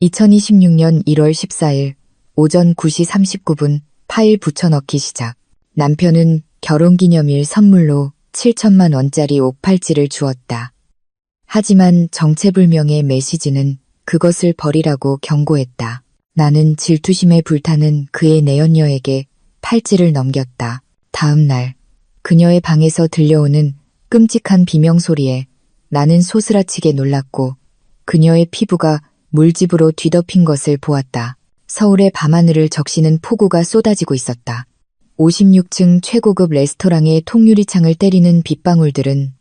2026년 1월 14일 오전 9시 39분 파일 붙여넣기 시작. 남편은 결혼기념일 선물로 7천만 원짜리 옷 팔찌를 주었다. 하지만 정체불명의 메시지는 그것을 버리라고 경고했다. 나는 질투심에 불타는 그의 내연녀에게 팔찌를 넘겼다. 다음 날 그녀의 방에서 들려오는 끔찍한 비명소리에 나는 소스라치게 놀랐고 그녀의 피부가 물집으로 뒤덮인 것을 보았다. 서울의 밤하늘을 적시는 폭우가 쏟아지고 있었다. 56층 최고급 레스토랑의 통유리창을 때리는 빗방울들은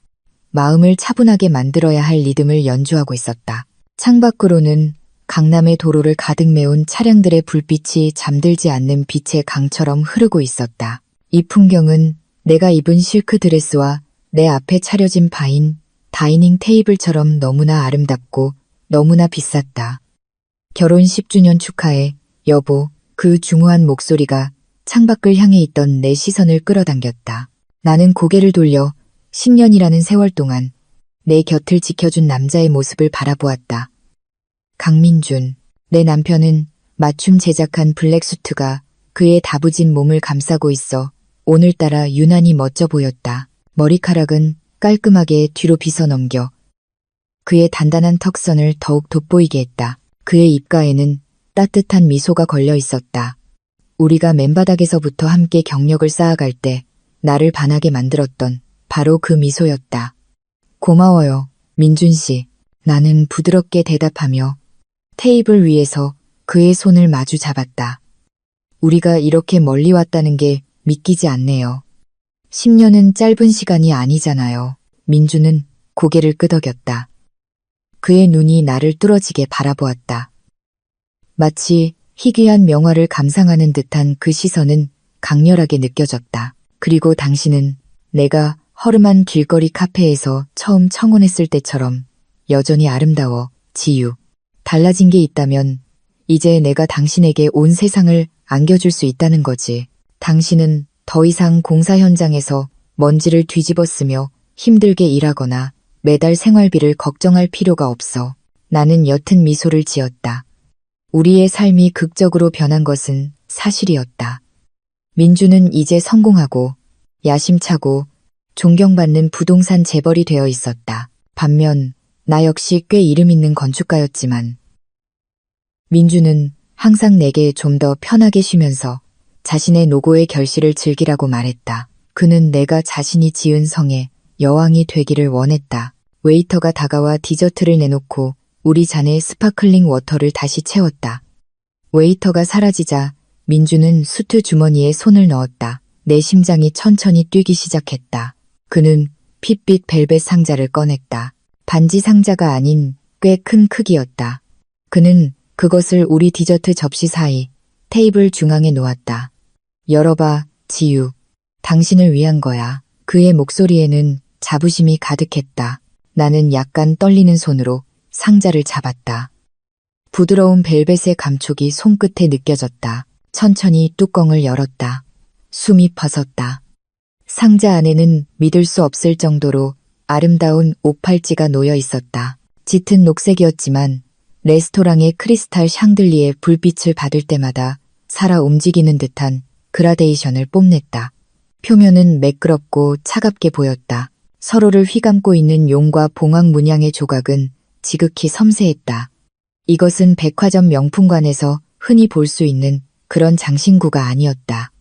마음을 차분하게 만들어야 할 리듬을 연주하고 있었다. 창밖으로는 강남의 도로를 가득 메운 차량들의 불빛이 잠들지 않는 빛의 강처럼 흐르고 있었다. 이 풍경은 내가 입은 실크 드레스와 내 앞에 차려진 바인 다이닝 테이블처럼 너무나 아름답고 너무나 비쌌다. 결혼 10주년 축하해, 여보. 그 중후한 목소리가 창밖을 향해 있던 내 시선을 끌어당겼다. 나는 고개를 돌려 10년이라는 세월 동안 내 곁을 지켜준 남자의 모습을 바라보았다. 강민준, 내 남편은 맞춤 제작한 블랙수트가 그의 다부진 몸을 감싸고 있어 오늘따라 유난히 멋져 보였다. 머리카락은 깔끔하게 뒤로 빗어 넘겨 그의 단단한 턱선을 더욱 돋보이게 했다. 그의 입가에는 따뜻한 미소가 걸려 있었다. 우리가 맨바닥에서부터 함께 경력을 쌓아갈 때 나를 반하게 만들었던 바로 그 미소였다. 고마워요, 민준 씨. 나는 부드럽게 대답하며 테이블 위에서 그의 손을 마주 잡았다. 우리가 이렇게 멀리 왔다는 게 믿기지 않네요. 10년은 짧은 시간이 아니잖아요. 민준은 고개를 끄덕였다. 그의 눈이 나를 뚫어지게 바라보았다. 마치 희귀한 명화를 감상하는 듯한 그 시선은 강렬하게 느껴졌다. 그리고 당신은 내가 허름한 길거리 카페에서 처음 청혼했을 때처럼 여전히 아름다워, 지유. 달라진 게 있다면 이제 내가 당신에게 온 세상을 안겨줄 수 있다는 거지. 당신은 더 이상 공사 현장에서 먼지를 뒤집어 쓰며 힘들게 일하거나 매달 생활비를 걱정할 필요가 없어. 나는 옅은 미소를 지었다. 우리의 삶이 극적으로 변한 것은 사실이었다. 민주는 이제 성공하고 야심차고 존경받는 부동산 재벌이 되어 있었다. 반면 나 역시 꽤 이름 있는 건축가였지만 민주는 항상 내게 좀 더 편하게 쉬면서 자신의 노고의 결실을 즐기라고 말했다. 그는 내가 자신이 지은 성의 여왕이 되기를 원했다. 웨이터가 다가와 디저트를 내놓고 우리 잔에 스파클링 워터를 다시 채웠다. 웨이터가 사라지자 민주는 수트 주머니에 손을 넣었다. 내 심장이 천천히 뛰기 시작했다. 그는 핏빛 벨벳 상자를 꺼냈다. 반지 상자가 아닌 꽤 큰 크기였다. 그는 그것을 우리 디저트 접시 사이 테이블 중앙에 놓았다. 열어봐, 지유. 당신을 위한 거야. 그의 목소리에는 자부심이 가득했다. 나는 약간 떨리는 손으로 상자를 잡았다. 부드러운 벨벳의 감촉이 손끝에 느껴졌다. 천천히 뚜껑을 열었다. 숨이 퍼섰다. 상자 안에는 믿을 수 없을 정도로 아름다운 옷팔찌가 놓여 있었다. 짙은 녹색이었지만 레스토랑의 크리스탈 샹들리에 불빛을 받을 때마다 살아 움직이는 듯한 그라데이션을 뽐냈다. 표면은 매끄럽고 차갑게 보였다. 서로를 휘감고 있는 용과 봉황 문양의 조각은 지극히 섬세했다. 이것은 백화점 명품관에서 흔히 볼 수 있는 그런 장신구가 아니었다.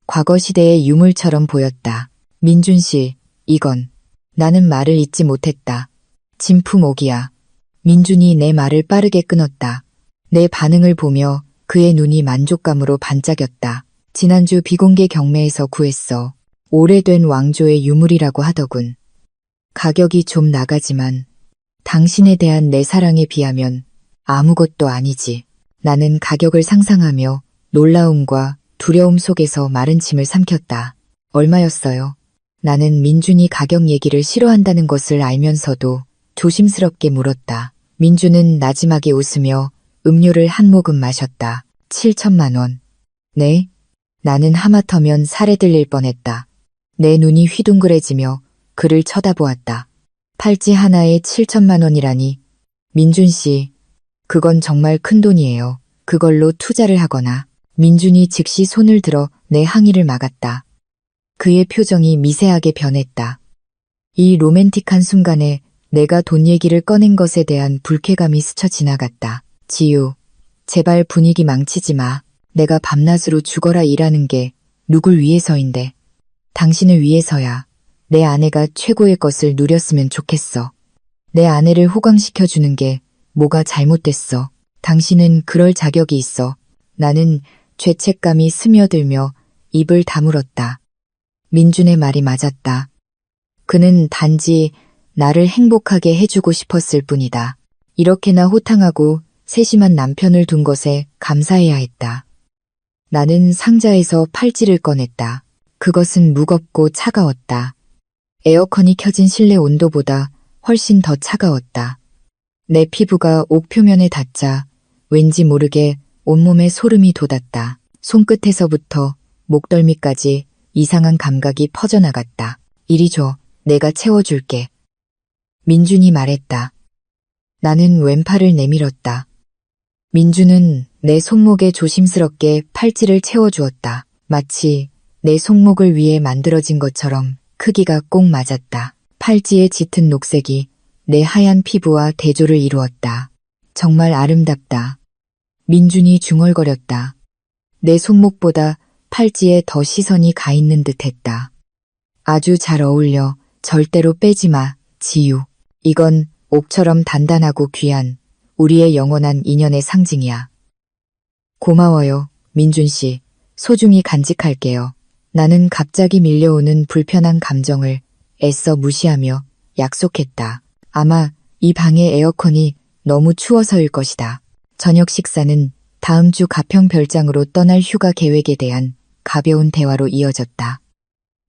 과거 시대의 유물처럼 보였다. 민준 씨, 이건. 나는 말을 잇지 못했다. 진품옥이야. 민준이 내 말을 빠르게 끊었다. 내 반응을 보며 그의 눈이 만족감으로 반짝였다. 지난주 비공개 경매에서 구했어. 오래된 왕조의 유물이라고 하더군. 가격이 좀 나가지만 당신에 대한 내 사랑에 비하면 아무것도 아니지. 나는 가격을 상상하며 놀라움과 두려움 속에서 마른 침을 삼켰다. 얼마였어요? 나는 민준이 가격 얘기를 싫어한다는 것을 알면서도 조심스럽게 물었다. 민준은 나지막에 웃으며 음료를 한 모금 마셨다. 7천만 원. 네? 나는 하마터면 살에 들릴 뻔했다. 내 눈이 휘둥그레지며 그를 쳐다보았다. 팔찌 하나에 7천만 원이라니. 민준 씨, 그건 정말 큰 돈이에요. 그걸로 투자를 하거나. 민준이 즉시 손을 들어 내 항의를 막았다. 그의 표정이 미세하게 변했다. 이 로맨틱한 순간에 내가 돈 얘기를 꺼낸 것에 대한 불쾌감이 스쳐 지나갔다. 지유, 제발 분위기 망치지 마. 내가 밤낮으로 죽어라 일하는 게 누굴 위해서인데. 당신을 위해서야. 내 아내가 최고의 것을 누렸으면 좋겠어. 내 아내를 호강시켜주는 게 뭐가 잘못됐어. 당신은 그럴 자격이 있어. 나는 죄책감이 스며들며 입을 다물었다. 민준의 말이 맞았다. 그는 단지 나를 행복하게 해주고 싶었을 뿐이다. 이렇게나 호탕하고 세심한 남편을 둔 것에 감사해야 했다. 나는 상자에서 팔찌를 꺼냈다. 그것은 무겁고 차가웠다. 에어컨이 켜진 실내 온도보다 훨씬 더 차가웠다. 내 피부가 옥 표면에 닿자 왠지 모르게 온몸에 소름이 돋았다. 손끝에서부터 목덜미까지 이상한 감각이 퍼져나갔다. 이리 줘. 내가 채워줄게. 민준이 말했다. 나는 왼팔을 내밀었다. 민준은 내 손목에 조심스럽게 팔찌를 채워주었다. 마치 내 손목을 위해 만들어진 것처럼 크기가 꼭 맞았다. 팔찌의 짙은 녹색이 내 하얀 피부와 대조를 이루었다. 정말 아름답다. 민준이 중얼거렸다. 내 손목보다 팔찌에 더 시선이 가 있는 듯 했다. 아주 잘 어울려. 절대로 빼지 마, 지유. 이건 옥처럼 단단하고 귀한 우리의 영원한 인연의 상징이야. 고마워요, 민준 씨. 소중히 간직할게요. 나는 갑자기 밀려오는 불편한 감정을 애써 무시하며 약속했다. 아마 이 방의 에어컨이 너무 추워서일 것이다. 저녁 식사는 다음 주 가평 별장으로 떠날 휴가 계획에 대한 가벼운 대화로 이어졌다.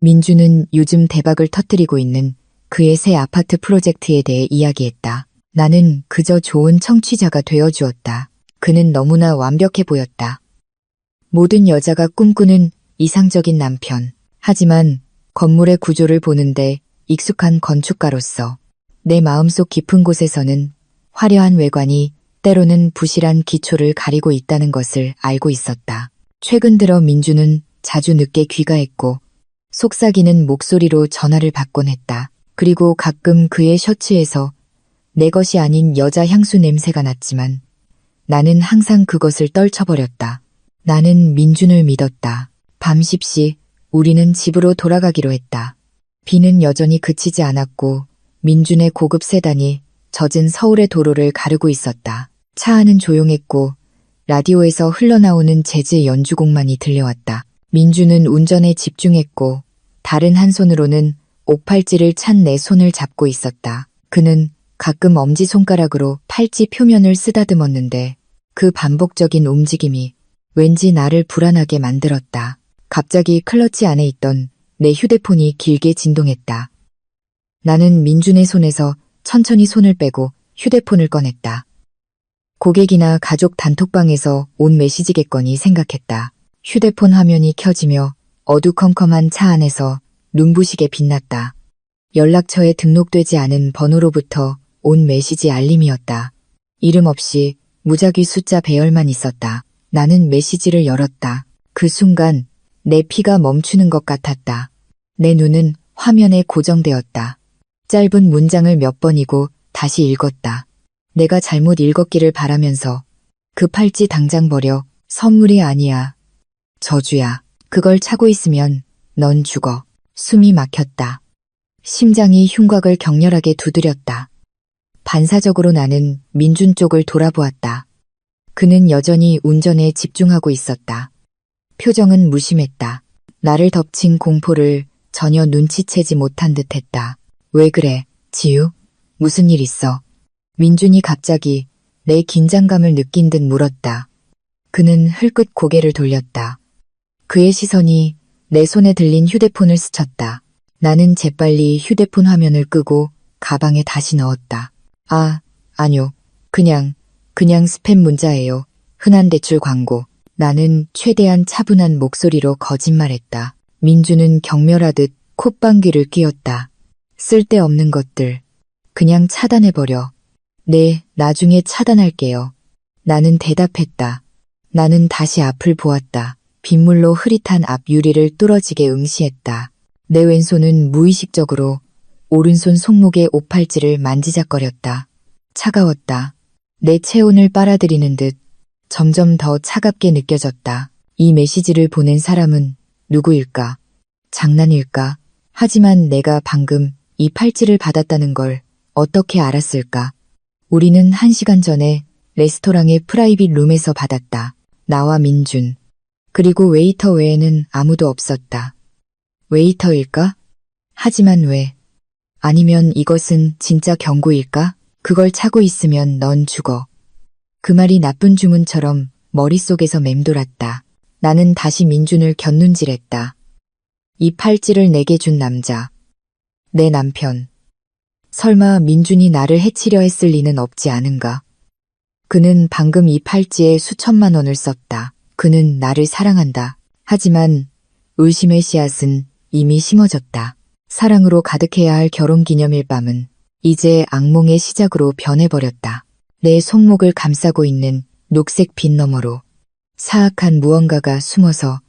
민주는 요즘 대박을 터뜨리고 있는 그의 새 아파트 프로젝트에 대해 이야기했다. 나는 그저 좋은 청취자가 되어주었다. 그는 너무나 완벽해 보였다. 모든 여자가 꿈꾸는 이상적인 남편. 하지만 건물의 구조를 보는데 익숙한 건축가로서 내 마음속 깊은 곳에서는 화려한 외관이 때로는 부실한 기초를 가리고 있다는 것을 알고 있었다. 최근 들어 민주는 자주 늦게 귀가했고 속삭이는 목소리로 전화를 받곤 했다. 그리고 가끔 그의 셔츠에서 내 것이 아닌 여자 향수 냄새가 났지만 나는 항상 그것을 떨쳐버렸다. 나는 민준을 믿었다. 밤 10시 우리는 집으로 돌아가기로 했다. 비는 여전히 그치지 않았고 민준의 고급 세단이 젖은 서울의 도로를 가르고 있었다. 차 안은 조용했고 라디오에서 흘러나오는 재즈 연주곡만이 들려왔다. 민준은 운전에 집중했고 다른 한 손으로는 옥팔찌를 찬 내 손을 잡고 있었다. 그는 가끔 엄지손가락으로 팔찌 표면을 쓰다듬었는데 그 반복적인 움직임이 왠지 나를 불안하게 만들었다. 갑자기 클러치 안에 있던 내 휴대폰이 길게 진동했다. 나는 민준의 손에서 천천히 손을 빼고 휴대폰을 꺼냈다. 고객이나 가족 단톡방에서 온 메시지겠거니 생각했다. 휴대폰 화면이 켜지며 어두컴컴한 차 안에서 눈부시게 빛났다. 연락처에 등록되지 않은 번호로부터 온 메시지 알림이었다. 이름 없이 무작위 숫자 배열만 있었다. 나는 메시지를 열었다. 그 순간 내 피가 멈추는 것 같았다. 내 눈은 화면에 고정되었다. 짧은 문장을 몇 번이고 다시 읽었다. 내가 잘못 읽었기를 바라면서 그 팔찌 당장 버려. 선물이 아니야. 저주야. 그걸 차고 있으면 넌 죽어. 숨이 막혔다. 심장이 흉곽을 격렬하게 두드렸다. 반사적으로 나는 민준 쪽을 돌아보았다. 그는 여전히 운전에 집중하고 있었다. 표정은 무심했다. 나를 덮친 공포를 전혀 눈치채지 못한 듯했다. 왜 그래, 지유? 무슨 일 있어? 민준이 갑자기 내 긴장감을 느낀 듯 물었다. 그는 흘끗 고개를 돌렸다. 그의 시선이 내 손에 들린 휴대폰을 스쳤다. 나는 재빨리 휴대폰 화면을 끄고 가방에 다시 넣었다. 아니요. 그냥 스팸 문자예요. 흔한 대출 광고. 나는 최대한 차분한 목소리로 거짓말했다. 민주는 경멸하듯 콧방귀를 뀌었다. 쓸데없는 것들. 그냥 차단해버려. 네, 나중에 차단할게요. 나는 대답했다. 나는 다시 앞을 보았다. 빗물로 흐릿한 앞 유리를 뚫어지게 응시했다. 내 왼손은 무의식적으로 오른손 손목의 오팔찌를 만지작거렸다. 차가웠다. 내 체온을 빨아들이는 듯 점점 더 차갑게 느껴졌다. 이 메시지를 보낸 사람은 누구일까? 장난일까? 하지만 내가 방금 이 팔찌를 받았다는 걸 어떻게 알았을까? 우리는 1시간 전에 레스토랑의 프라이빗 룸에서 받았다. 나와 민준. 그리고 웨이터 외에는 아무도 없었다. 웨이터일까? 하지만 왜? 아니면 이것은 진짜 경고일까? 그걸 차고 있으면 넌 죽어. 그 말이 나쁜 주문처럼 머릿속에서 맴돌았다. 나는 다시 민준을 곁눈질했다. 이 팔찌를 내게 준 남자. 내 남편. 설마 민준이 나를 해치려 했을 리는 없지 않은가? 그는 방금 이 팔찌에 수천만 원을 썼다. 그는 나를 사랑한다. 하지만 의심의 씨앗은 이미 심어졌다. 사랑으로 가득해야 할 결혼기념일 밤은 이제 악몽의 시작으로 변해버렸다. 내 손목을 감싸고 있는 녹색 빛 너머로 사악한 무언가가 숨어서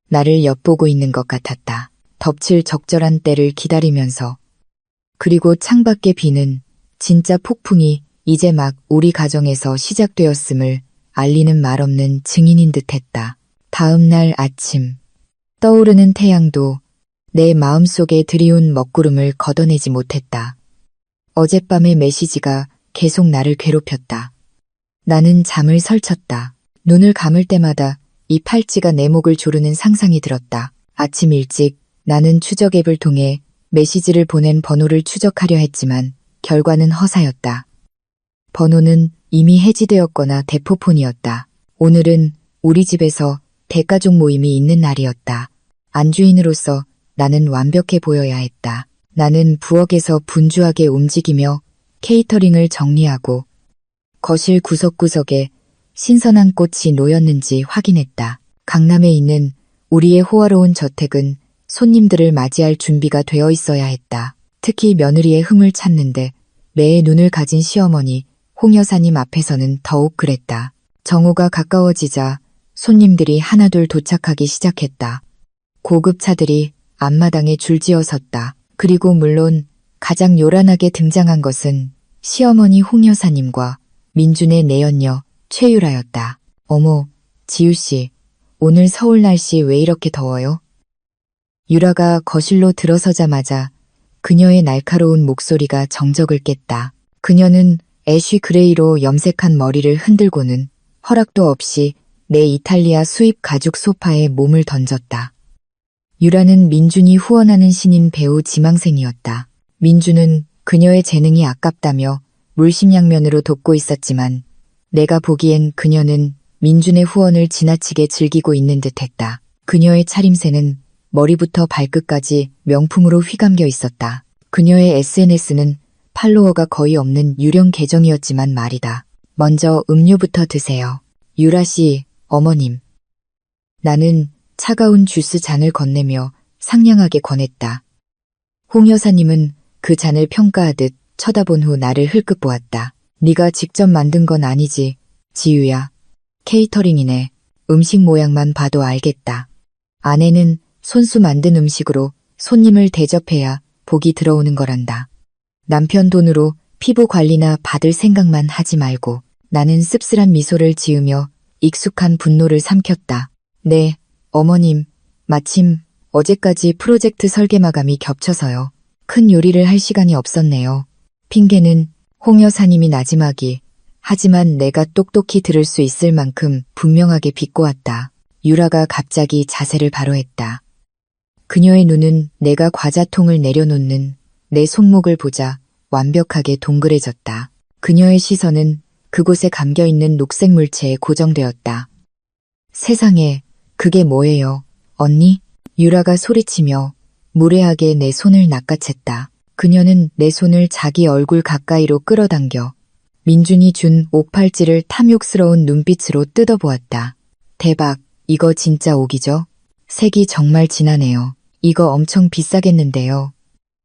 나를 엿보고 있는 것 같았다. 덮칠 적절한 때를 기다리면서. 그리고 창밖의 비는 진짜 폭풍이 이제 막 우리 가정에서 시작되었음을 알리는 말없는 증인인 듯했다. 다음 날 아침. 떠오르는 태양도 내 마음속에 드리운 먹구름을 걷어내지 못했다. 어젯밤의 메시지가 계속 나를 괴롭혔다. 나는 잠을 설쳤다. 눈을 감을 때마다 이 팔찌가 내 목을 조르는 상상이 들었다. 아침 일찍 나는 추적 앱을 통해 메시지를 보낸 번호를 추적하려 했지만 결과는 허사였다. 번호는 이미 해지되었거나 대포폰이었다. 오늘은 우리 집에서 대가족 모임이 있는 날이었다. 안주인으로서 나는 완벽해 보여야 했다. 나는 부엌에서 분주하게 움직이며 케이터링을 정리하고 거실 구석구석에 신선한 꽃이 놓였는지 확인했다. 강남에 있는 우리의 호화로운 저택은 손님들을 맞이할 준비가 되어 있어야 했다. 특히 며느리의 흠을 찾는데 매의 눈을 가진 시어머니 홍 여사님 앞에서는 더욱 그랬다. 정오가 가까워지자 손님들이 하나둘 도착하기 시작했다. 고급 차들이 앞마당에 줄지어 섰다. 그리고 물론 가장 요란하게 등장한 것은 시어머니 홍 여사님과 민준의 내연녀 최유라였다. 어머, 지우씨, 오늘 서울 날씨 왜 이렇게 더워요? 유라가 거실로 들어서자마자 그녀의 날카로운 목소리가 정적을 깼다. 그녀는 애쉬 그레이로 염색한 머리를 흔들고는 허락도 없이 내 이탈리아 수입 가죽 소파에 몸을 던졌다. 유라는 민준이 후원하는 신인 배우 지망생이었다. 민준은 그녀의 재능이 아깝다며 물심양면으로 돕고 있었지만 내가 보기엔 그녀는 민준의 후원을 지나치게 즐기고 있는 듯했다. 그녀의 차림새는 머리부터 발끝까지 명품으로 휘감겨 있었다. 그녀의 SNS는 팔로워가 거의 없는 유령 계정이었지만 말이다. 먼저 음료부터 드세요. 유라 씨, 어머님. 나는 차가운 주스 잔을 건네며 상냥하게 권했다. 홍 여사님은 그 잔을 평가하듯 쳐다본 후 나를 흘끗 보았다. 네가 직접 만든 건 아니지, 지유야. 케이터링이네. 음식 모양만 봐도 알겠다. 아내는 손수 만든 음식으로 손님을 대접해야 복이 들어오는 거란다. 남편 돈으로 피부 관리나 받을 생각만 하지 말고. 나는 씁쓸한 미소를 지으며 익숙한 분노를 삼켰다. 네, 어머님, 마침 어제까지 프로젝트 설계 마감이 겹쳐서요. 큰 요리를 할 시간이 없었네요. 핑계는 홍 여사님이 나지막이, 하지만 내가 똑똑히 들을 수 있을 만큼 분명하게 비꼬았다. 유라가 갑자기 자세를 바로 했다. 그녀의 눈은 내가 과자통을 내려놓는 내 손목을 보자 완벽하게 동그래졌다. 그녀의 시선은 그곳에 감겨있는 녹색 물체에 고정되었다. 세상에, 그게 뭐예요, 언니? 유라가 소리치며 무례하게 내 손을 낚아챘다. 그녀는 내 손을 자기 얼굴 가까이로 끌어당겨 민준이 준 옥팔찌를 탐욕스러운 눈빛으로 뜯어보았다. 대박, 이거 진짜 옥이죠? 색이 정말 진하네요. 이거 엄청 비싸겠는데요.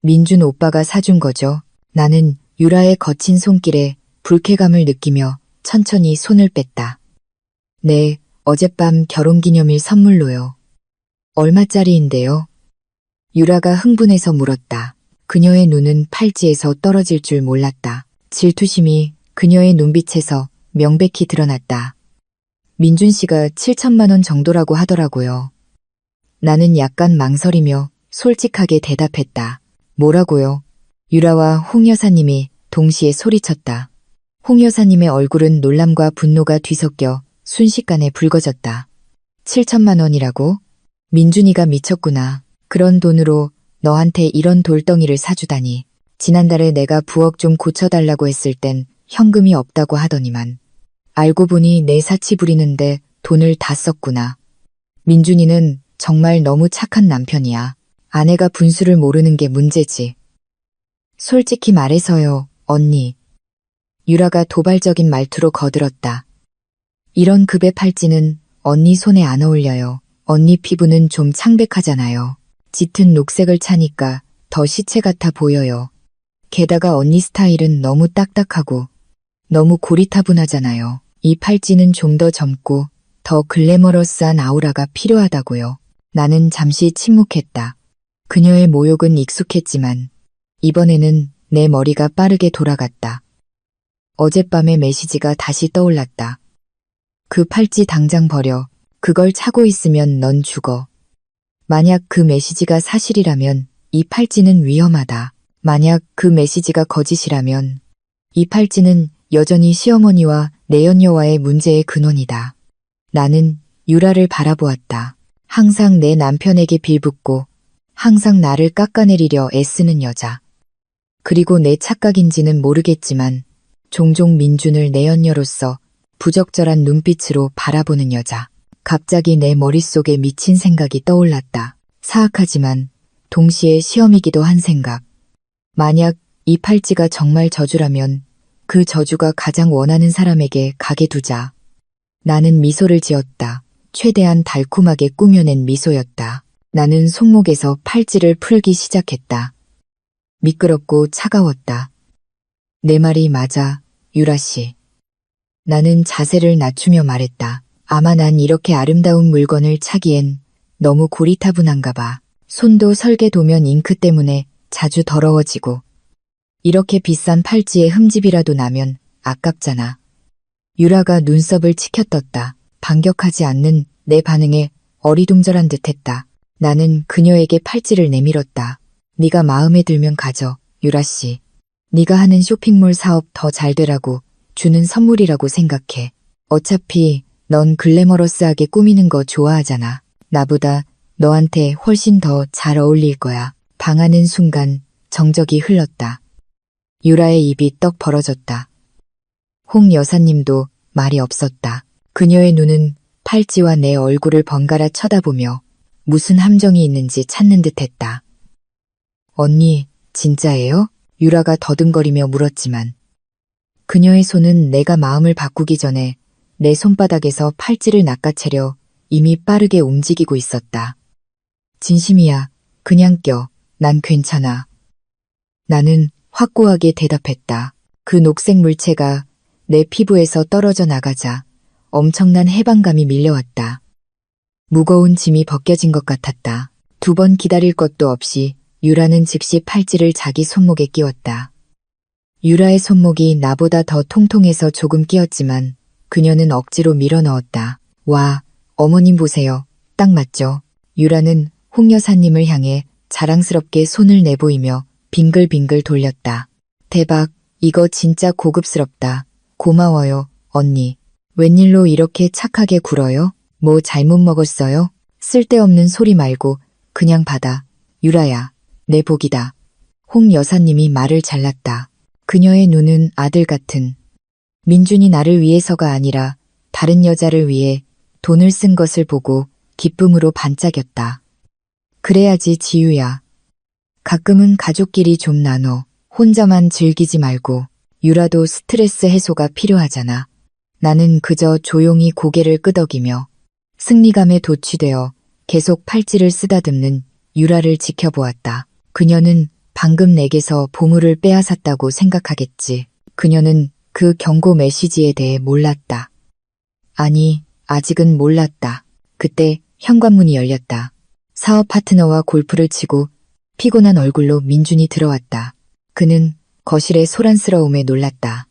민준 오빠가 사준 거죠. 나는 유라의 거친 손길에 불쾌감을 느끼며 천천히 손을 뺐다. 네, 어젯밤 결혼기념일 선물로요. 얼마짜리인데요? 유라가 흥분해서 물었다. 그녀의 눈은 팔찌에서 떨어질 줄 몰랐다. 질투심이 그녀의 눈빛에서 명백히 드러났다. 민준 씨가 7천만 원 정도라고 하더라고요. 나는 약간 망설이며 솔직하게 대답했다. 뭐라고요? 유라와 홍 여사님이 동시에 소리쳤다. 홍 여사님의 얼굴은 놀람과 분노가 뒤섞여 순식간에 붉어졌다. 7천만 원이라고? 민준이가 미쳤구나. 그런 돈으로 너한테 이런 돌덩이를 사주다니. 지난달에 내가 부엌 좀 고쳐달라고 했을 땐 현금이 없다고 하더니만. 알고 보니 내 사치 부리는데 돈을 다 썼구나. 민준이는 정말 너무 착한 남편이야. 아내가 분수를 모르는 게 문제지. 솔직히 말해서요, 언니. 유라가 도발적인 말투로 거들었다. 이런 급의 팔찌는 언니 손에 안 어울려요. 언니 피부는 좀 창백하잖아요. 짙은 녹색을 차니까 더 시체 같아 보여요. 게다가 언니 스타일은 너무 딱딱하고 너무 고리타분하잖아요. 이 팔찌는 좀 더 젊고 더 글래머러스한 아우라가 필요하다고요. 나는 잠시 침묵했다. 그녀의 모욕은 익숙했지만 이번에는 내 머리가 빠르게 돌아갔다. 어젯밤의 메시지가 다시 떠올랐다. 그 팔찌 당장 버려. 그걸 차고 있으면 넌 죽어. 만약 그 메시지가 사실이라면 이 팔찌는 위험하다. 만약 그 메시지가 거짓이라면 이 팔찌는 여전히 시어머니와 내연녀와의 문제의 근원이다. 나는 유라를 바라보았다. 항상 내 남편에게 빌붙고 항상 나를 깎아내리려 애쓰는 여자. 그리고 내 착각인지는 모르겠지만 종종 민준을 내연녀로서 부적절한 눈빛으로 바라보는 여자. 갑자기 내 머릿속에 미친 생각이 떠올랐다. 사악하지만 동시에 시험이기도 한 생각. 만약 이 팔찌가 정말 저주라면 그 저주가 가장 원하는 사람에게 가게 두자. 나는 미소를 지었다. 최대한 달콤하게 꾸며낸 미소였다. 나는 손목에서 팔찌를 풀기 시작했다. 미끄럽고 차가웠다. 내 말이 맞아, 유라 씨. 나는 자세를 낮추며 말했다. 아마 난 이렇게 아름다운 물건을 차기엔 너무 고리타분한가 봐. 손도 설계 도면 잉크 때문에 자주 더러워지고. 이렇게 비싼 팔찌에 흠집이라도 나면 아깝잖아. 유라가 눈썹을 치켜떴다. 반격하지 않는 내 반응에 어리둥절한 듯했다. 나는 그녀에게 팔찌를 내밀었다. 네가 마음에 들면 가져, 유라 씨. 네가 하는 쇼핑몰 사업 더 잘 되라고 주는 선물이라고 생각해. 어차피 넌 글래머러스하게 꾸미는 거 좋아하잖아. 나보다 너한테 훨씬 더 잘 어울릴 거야. 방하는 순간 정적이 흘렀다. 유라의 입이 떡 벌어졌다. 홍 여사님도 말이 없었다. 그녀의 눈은 팔찌와 내 얼굴을 번갈아 쳐다보며 무슨 함정이 있는지 찾는 듯했다. 언니, 진짜예요? 유라가 더듬거리며 물었지만 그녀의 손은 내가 마음을 바꾸기 전에 내 손바닥에서 팔찌를 낚아채려 이미 빠르게 움직이고 있었다. 진심이야. 그냥 껴. 난 괜찮아. 나는 확고하게 대답했다. 그 녹색 물체가 내 피부에서 떨어져 나가자 엄청난 해방감이 밀려왔다. 무거운 짐이 벗겨진 것 같았다. 2번 기다릴 것도 없이 유라는 즉시 팔찌를 자기 손목에 끼웠다. 유라의 손목이 나보다 더 통통해서 조금 끼었지만 그녀는 억지로 밀어 넣었다. 와, 어머님 보세요. 딱 맞죠? 유라는 홍 여사님을 향해 자랑스럽게 손을 내보이며 빙글빙글 돌렸다. 대박, 이거 진짜 고급스럽다. 고마워요, 언니. 웬일로 이렇게 착하게 굴어요? 뭐 잘못 먹었어요? 쓸데없는 소리 말고 그냥 받아. 유라야, 내 복이다. 홍 여사님이 말을 잘랐다. 그녀의 눈은 아들 같은. 민준이 나를 위해서가 아니라 다른 여자를 위해 돈을 쓴 것을 보고 기쁨으로 반짝였다. 그래야지 지유야. 가끔은 가족끼리 좀 나눠. 혼자만 즐기지 말고. 유라도 스트레스 해소가 필요하잖아. 나는 그저 조용히 고개를 끄덕이며 승리감에 도취되어 계속 팔찌를 쓰다듬는 유라를 지켜보았다. 그녀는 방금 내게서 보물을 빼앗았다고 생각하겠지. 그녀는 그 경고 메시지에 대해 몰랐다. 아니, 아직은 몰랐다. 그때 현관문이 열렸다. 사업 파트너와 골프를 치고 피곤한 얼굴로 민준이 들어왔다. 그는 거실의 소란스러움에 놀랐다.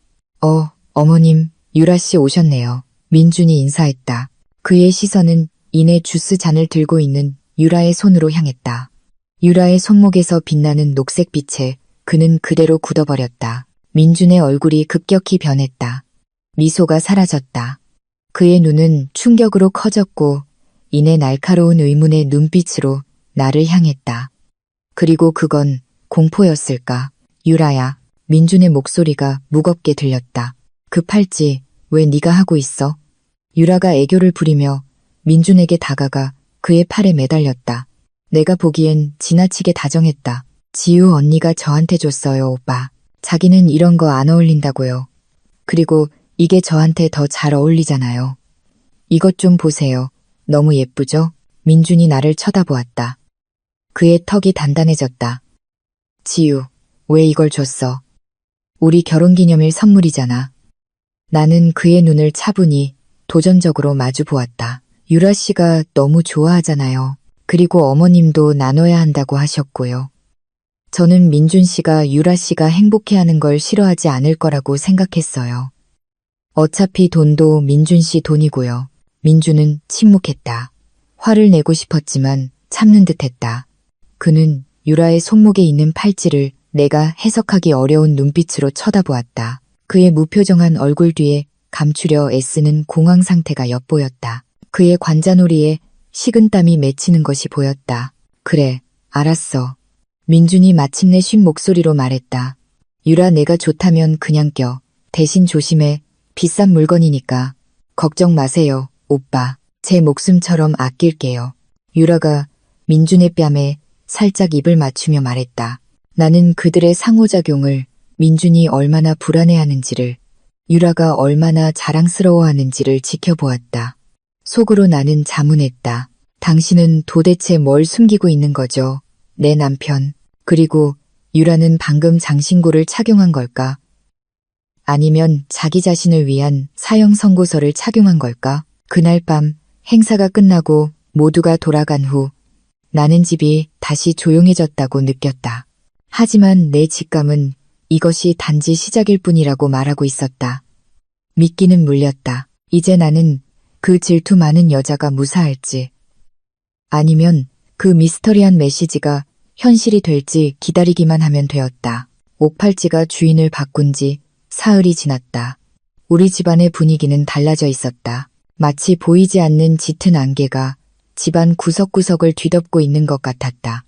어머님, 유라 씨 오셨네요. 민준이 인사했다. 그의 시선은 이내 주스 잔을 들고 있는 유라의 손으로 향했다. 유라의 손목에서 빛나는 녹색 빛에 그는 그대로 굳어버렸다. 민준의 얼굴이 급격히 변했다. 미소가 사라졌다. 그의 눈은 충격으로 커졌고 이내 날카로운 의문의 눈빛으로 나를 향했다. 그리고 그건 공포였을까? 유라야, 민준의 목소리가 무겁게 들렸다. 그 팔찌 왜 네가 하고 있어? 유라가 애교를 부리며 민준에게 다가가 그의 팔에 매달렸다. 내가 보기엔 지나치게 다정했다. 지우 언니가 저한테 줬어요, 오빠. 자기는 이런 거 안 어울린다고요. 그리고 이게 저한테 더 잘 어울리잖아요. 이것 좀 보세요. 너무 예쁘죠? 민준이 나를 쳐다보았다. 그의 턱이 단단해졌다. 지우, 왜 이걸 줬어? 우리 결혼기념일 선물이잖아. 나는 그의 눈을 차분히 도전적으로 마주 보았다. 유라 씨가 너무 좋아하잖아요. 그리고 어머님도 나눠야 한다고 하셨고요. 저는 민준 씨가 유라 씨가 행복해하는 걸 싫어하지 않을 거라고 생각했어요. 어차피 돈도 민준 씨 돈이고요. 민준은 침묵했다. 화를 내고 싶었지만 참는 듯했다. 그는 유라의 손목에 있는 팔찌를 내가 해석하기 어려운 눈빛으로 쳐다보았다. 그의 무표정한 얼굴 뒤에 감추려 애쓰는 공황 상태가 엿보였다. 그의 관자놀이에 식은땀이 맺히는 것이 보였다. 그래, 알았어. 민준이 마침내 쉰 목소리로 말했다. 유라 내가 좋다면 그냥 껴. 대신 조심해. 비싼 물건이니까. 걱정 마세요, 오빠. 제 목숨처럼 아낄게요. 유라가 민준의 뺨에 살짝 입을 맞추며 말했다. 나는 그들의 상호작용을 민준이 얼마나 불안해하는지를, 유라가 얼마나 자랑스러워하는지를 지켜보았다. 속으로 나는 자문했다. 당신은 도대체 뭘 숨기고 있는 거죠? 내 남편. 그리고 유라는 방금 장신구를 착용한 걸까? 아니면 자기 자신을 위한 사형 선고서를 착용한 걸까? 그날 밤 행사가 끝나고 모두가 돌아간 후 나는 집이 다시 조용해졌다고 느꼈다. 하지만 내 직감은 이것이 단지 시작일 뿐이라고 말하고 있었다. 미끼는 물렸다. 이제 나는 그 질투 많은 여자가 무사할지, 아니면 그 미스터리한 메시지가 현실이 될지 기다리기만 하면 되었다. 옥팔찌가 주인을 바꾼 지 사흘이 지났다. 우리 집안의 분위기는 달라져 있었다. 마치 보이지 않는 짙은 안개가 집안 구석구석을 뒤덮고 있는 것 같았다.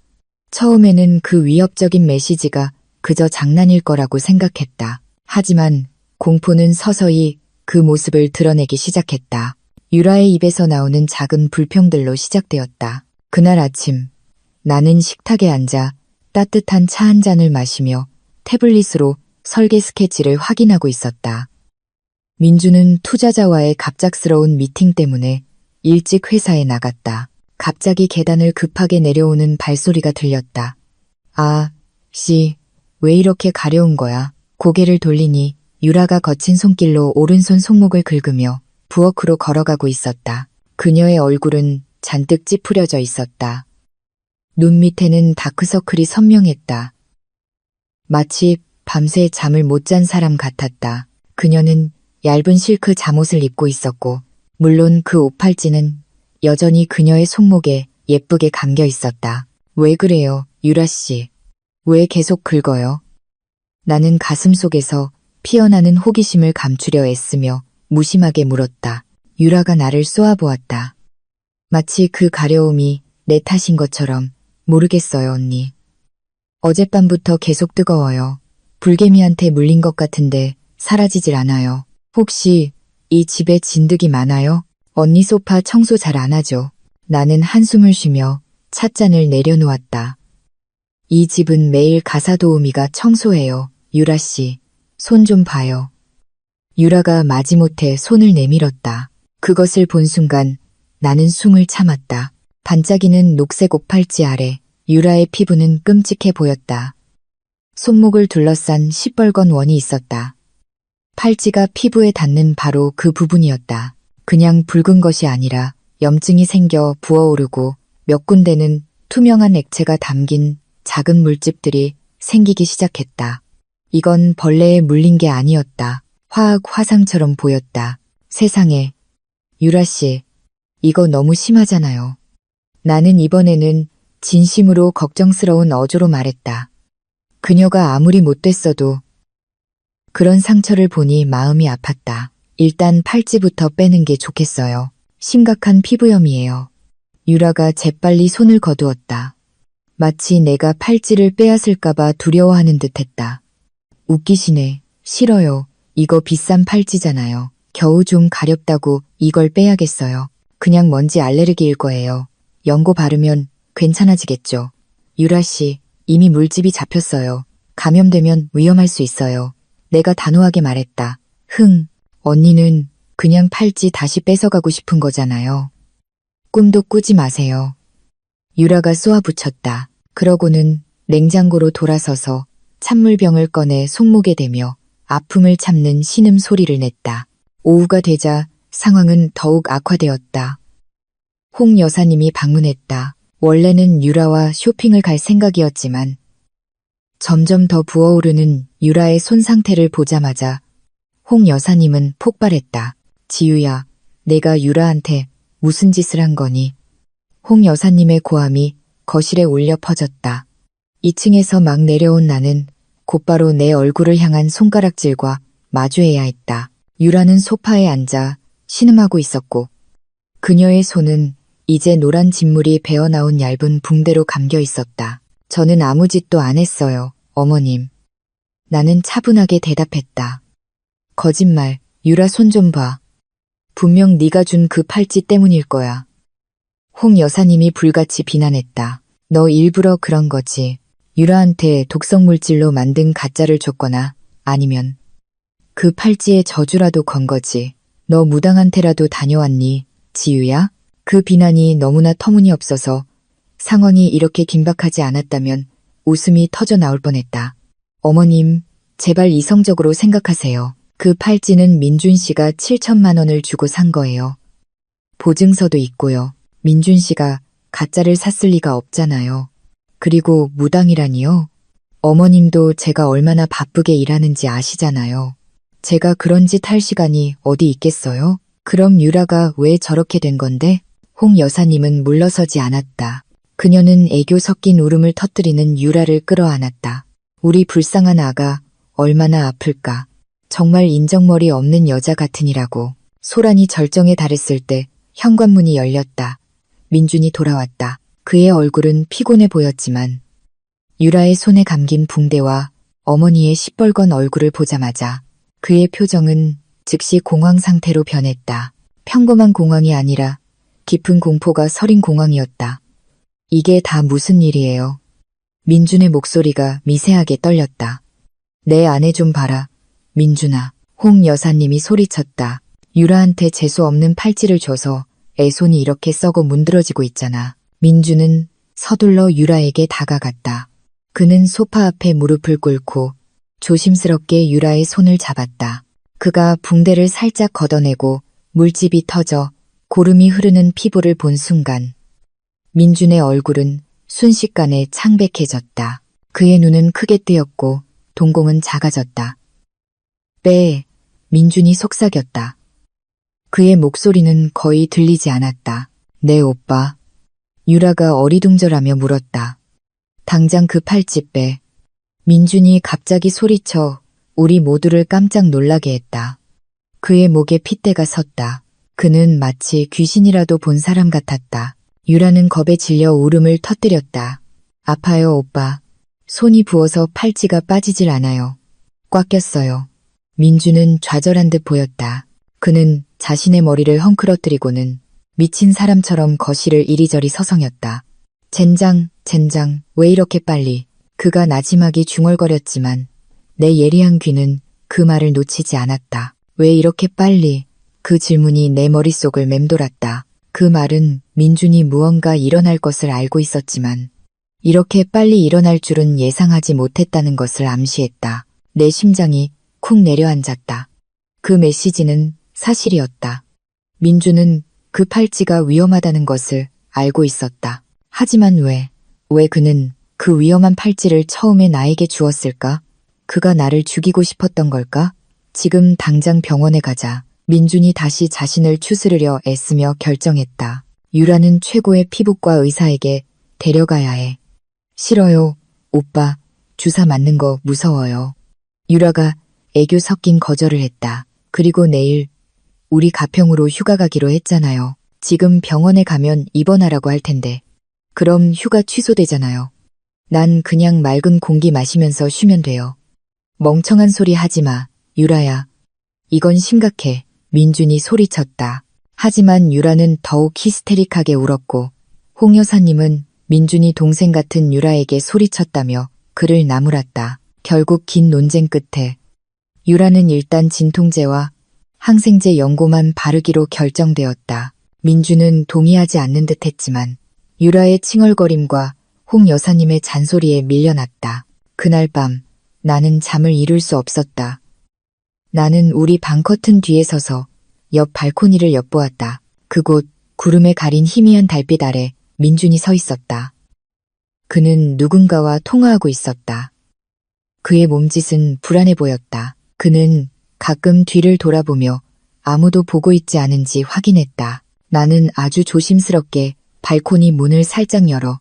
처음에는 그 위협적인 메시지가 그저 장난일 거라고 생각했다. 하지만 공포는 서서히 그 모습을 드러내기 시작했다. 유라의 입에서 나오는 작은 불평들로 시작되었다. 그날 아침 나는 식탁에 앉아 따뜻한 차 한 잔을 마시며 태블릿으로 설계 스케치를 확인하고 있었다. 민주는 투자자와의 갑작스러운 미팅 때문에 일찍 회사에 나갔다. 갑자기 계단을 급하게 내려오는 발소리가 들렸다. 아, 씨, 왜 이렇게 가려운 거야? 고개를 돌리니 유라가 거친 손길로 오른손 손목을 긁으며 부엌으로 걸어가고 있었다. 그녀의 얼굴은 잔뜩 찌푸려져 있었다. 눈 밑에는 다크서클이 선명했다. 마치 밤새 잠을 못 잔 사람 같았다. 그녀는 얇은 실크 잠옷을 입고 있었고, 물론 그 옷팔찌는 여전히 그녀의 손목에 예쁘게 감겨 있었다. 왜 그래요, 유라 씨? 왜 계속 긁어요? 나는 가슴 속에서 피어나는 호기심을 감추려 애쓰며 무심하게 물었다. 유라가 나를 쏘아보았다. 마치 그 가려움이 내 탓인 것처럼. 모르겠어요, 언니. 어젯밤부터 계속 뜨거워요. 불개미한테 물린 것 같은데 사라지질 않아요. 혹시 이 집에 진드기 많아요? 언니 소파 청소 잘 안 하죠? 나는 한숨을 쉬며 찻잔을 내려놓았다. 이 집은 매일 가사도우미가 청소해요. 유라 씨, 손 좀 봐요. 유라가 마지못해 손을 내밀었다. 그것을 본 순간 나는 숨을 참았다. 반짝이는 녹색 옷팔찌 아래 유라의 피부는 끔찍해 보였다. 손목을 둘러싼 시뻘건 원이 있었다. 팔찌가 피부에 닿는 바로 그 부분이었다. 그냥 붉은 것이 아니라 염증이 생겨 부어오르고 몇 군데는 투명한 액체가 담긴 작은 물집들이 생기기 시작했다. 이건 벌레에 물린 게 아니었다. 화학 화상처럼 보였다. 세상에. 유라 씨, 이거 너무 심하잖아요. 나는 이번에는 진심으로 걱정스러운 어조로 말했다. 그녀가 아무리 못됐어도 그런 상처를 보니 마음이 아팠다. 일단 팔찌부터 빼는 게 좋겠어요. 심각한 피부염이에요. 유라가 재빨리 손을 거두었다. 마치 내가 팔찌를 빼앗을까봐 두려워하는 듯했다. 웃기시네. 싫어요. 이거 비싼 팔찌잖아요. 겨우 좀 가렵다고 이걸 빼야겠어요. 그냥 먼지 알레르기일 거예요. 연고 바르면 괜찮아지겠죠. 유라 씨, 이미 물집이 잡혔어요. 감염되면 위험할 수 있어요. 내가 단호하게 말했다. 언니는 그냥 팔찌 다시 뺏어가고 싶은 거잖아요. 꿈도 꾸지 마세요. 유라가 쏘아붙였다. 그러고는 냉장고로 돌아서서 찬물병을 꺼내 손목에 대며 아픔을 참는 신음 소리를 냈다. 오후가 되자 상황은 더욱 악화되었다. 홍 여사님이 방문했다. 원래는 유라와 쇼핑을 갈 생각이었지만 점점 더 부어오르는 유라의 손 상태를 보자마자 홍 여사님은 폭발했다. 지유야, 내가 유라한테 무슨 짓을 한 거니? 홍 여사님의 고함이 거실에 울려 퍼졌다. 2층에서 막 내려온 나는 곧바로 내 얼굴을 향한 손가락질과 마주해야 했다. 유라는 소파에 앉아 신음하고 있었고 그녀의 손은 이제 노란 진물이 배어나온 얇은 붕대로 감겨 있었다. 저는 아무 짓도 안 했어요, 어머님. 나는 차분하게 대답했다. 거짓말, 유라 손 좀 봐. 분명 네가 준 그 팔찌 때문일 거야. 홍 여사님이 불같이 비난했다. 너 일부러 그런 거지. 유라한테 독성 물질로 만든 가짜를 줬거나 아니면 그 팔찌에 저주라도 건 거지. 너 무당한테라도 다녀왔니, 지유야? 그 비난이 너무나 터무니없어서 상황이 이렇게 긴박하지 않았다면 웃음이 터져 나올 뻔했다. 어머님, 제발 이성적으로 생각하세요. 그 팔찌는 민준 씨가 7천만 원을 주고 산 거예요. 보증서도 있고요. 민준 씨가 가짜를 샀을 리가 없잖아요. 그리고 무당이라니요? 어머님도 제가 얼마나 바쁘게 일하는지 아시잖아요. 제가 그런 짓 할 시간이 어디 있겠어요? 그럼 유라가 왜 저렇게 된 건데? 홍 여사님은 물러서지 않았다. 그녀는 애교 섞인 울음을 터뜨리는 유라를 끌어안았다. 우리 불쌍한 아가 얼마나 아플까. 정말 인정머리 없는 여자 같으니라고. 소란이 절정에 달했을 때 현관문이 열렸다. 민준이 돌아왔다. 그의 얼굴은 피곤해 보였지만 유라의 손에 감긴 붕대와 어머니의 시뻘건 얼굴을 보자마자 그의 표정은 즉시 공황 상태로 변했다. 평범한 공황이 아니라 깊은 공포가 서린 공황이었다. 이게 다 무슨 일이에요? 민준의 목소리가 미세하게 떨렸다. 내 아내 좀 봐라. 민준아. 홍 여사님이 소리쳤다. 유라한테 재수 없는 팔찌를 줘서 애 손이 이렇게 썩어 문드러지고 있잖아. 민준은 서둘러 유라에게 다가갔다. 그는 소파 앞에 무릎을 꿇고 조심스럽게 유라의 손을 잡았다. 그가 붕대를 살짝 걷어내고 물집이 터져 고름이 흐르는 피부를 본 순간 민준의 얼굴은 순식간에 창백해졌다. 그의 눈은 크게 뜨였고 동공은 작아졌다. 빼. 민준이 속삭였다. 그의 목소리는 거의 들리지 않았다. 네, 오빠. 유라가 어리둥절하며 물었다. 당장 그 팔찌 빼. 민준이 갑자기 소리쳐 우리 모두를 깜짝 놀라게 했다. 그의 목에 핏대가 섰다. 그는 마치 귀신이라도 본 사람 같았다. 유라는 겁에 질려 울음을 터뜨렸다. 아파요, 오빠. 손이 부어서 팔찌가 빠지질 않아요. 꽉 꼈어요. 민준은 좌절한 듯 보였다. 그는 자신의 머리를 헝클어뜨리고는 미친 사람처럼 거실을 이리저리 서성였다. 젠장, 왜 이렇게 빨리. 그가 나지막이 중얼거렸지만 내 예리한 귀는 그 말을 놓치지 않았다. 왜 이렇게 빨리? 그 질문이 내 머릿속을 맴돌았다. 그 말은 민준이 무언가 일어날 것을 알고 있었지만 이렇게 빨리 일어날 줄은 예상하지 못했다는 것을 암시했다. 내 심장이 쿵 내려앉았다. 그 메시지는 사실이었다. 민주는 그 팔찌가 위험하다는 것을 알고 있었다. 하지만 왜 그는 그 위험한 팔찌를 처음에 나에게 주었을까? 그가 나를 죽이고 싶었던 걸까? 지금 당장 병원에 가자. 민준이 다시 자신을 추스르려 애쓰며 결정했다. 유라는 최고의 피부과 의사에게 데려가야 해. 싫어요, 오빠. 주사 맞는 거 무서워요. 유라가 애교 섞인 거절을 했다. 그리고 내일 우리 가평으로 휴가 가기로 했잖아요. 지금 병원에 가면 입원하라고 할 텐데. 그럼 휴가 취소되잖아요. 난 그냥 맑은 공기 마시면서 쉬면 돼요. 멍청한 소리 하지 마, 유라야. 이건 심각해. 민준이 소리쳤다. 하지만 유라는 더욱 히스테릭하게 울었고 홍 여사님은 민준이 동생 같은 유라에게 소리쳤다며 그를 나무랐다. 결국 긴 논쟁 끝에 유라는 일단 진통제와 항생제 연고만 바르기로 결정되었다. 민준은 동의하지 않는 듯 했지만 유라의 칭얼거림과 홍 여사님의 잔소리에 밀려났다. 그날 밤 나는 잠을 이룰 수 없었다. 나는 우리 방 커튼 뒤에 서서 옆 발코니를 엿보았다. 그곳 구름에 가린 희미한 달빛 아래 민준이 서 있었다. 그는 누군가와 통화하고 있었다. 그의 몸짓은 불안해 보였다. 그는 가끔 뒤를 돌아보며 아무도 보고 있지 않은지 확인했다. 나는 아주 조심스럽게 발코니 문을 살짝 열어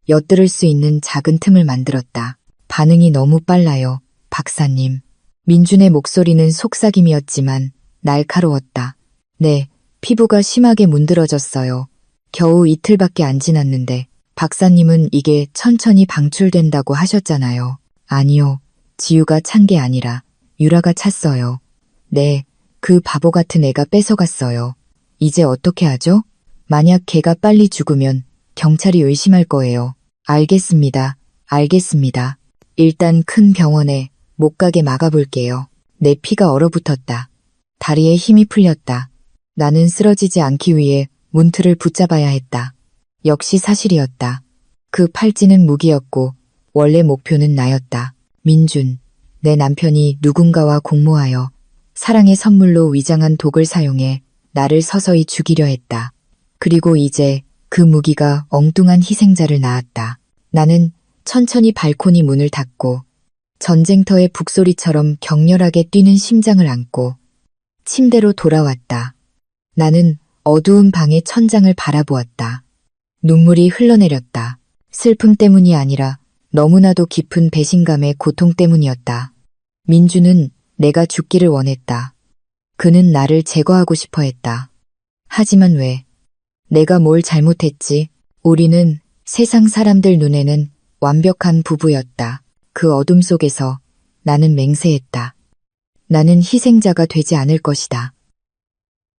엿들을 수 있는 작은 틈을 만들었다. 반응이 너무 빨라요, 박사님. 민준의 목소리는 속삭임이었지만 날카로웠다. 네, 피부가 심하게 문드러졌어요. 겨우 이틀밖에 안 지났는데 박사님은 이게 천천히 방출된다고 하셨잖아요. 아니요, 지우가 찬 게 아니라 유라가 찼어요. 네, 그 바보 같은 애가 뺏어갔어요. 이제 어떻게 하죠? 만약 걔가 빨리 죽으면 경찰이 의심할 거예요. 알겠습니다. 알겠습니다. 일단 큰 병원에 못 가게 막아볼게요. 내 피가 얼어붙었다. 다리에 힘이 풀렸다. 나는 쓰러지지 않기 위해 문틀을 붙잡아야 했다. 역시 사실이었다. 그 팔찌는 무기였고 원래 목표는 나였다. 민준, 내 남편이 누군가와 공모하여 사랑의 선물로 위장한 독을 사용해 나를 서서히 죽이려 했다. 그리고 이제 그 무기가 엉뚱한 희생자를 낳았다. 나는 천천히 발코니 문을 닫고 전쟁터의 북소리처럼 격렬하게 뛰는 심장을 안고 침대로 돌아왔다. 나는 어두운 방의 천장을 바라보았다. 눈물이 흘러내렸다. 슬픔 때문이 아니라 너무나도 깊은 배신감의 고통 때문이었다. 민주는 내가 죽기를 원했다. 그는 나를 제거하고 싶어 했다. 하지만 왜? 내가 뭘 잘못했지? 우리는 세상 사람들 눈에는 완벽한 부부였다. 그 어둠 속에서 나는 맹세했다. 나는 희생자가 되지 않을 것이다.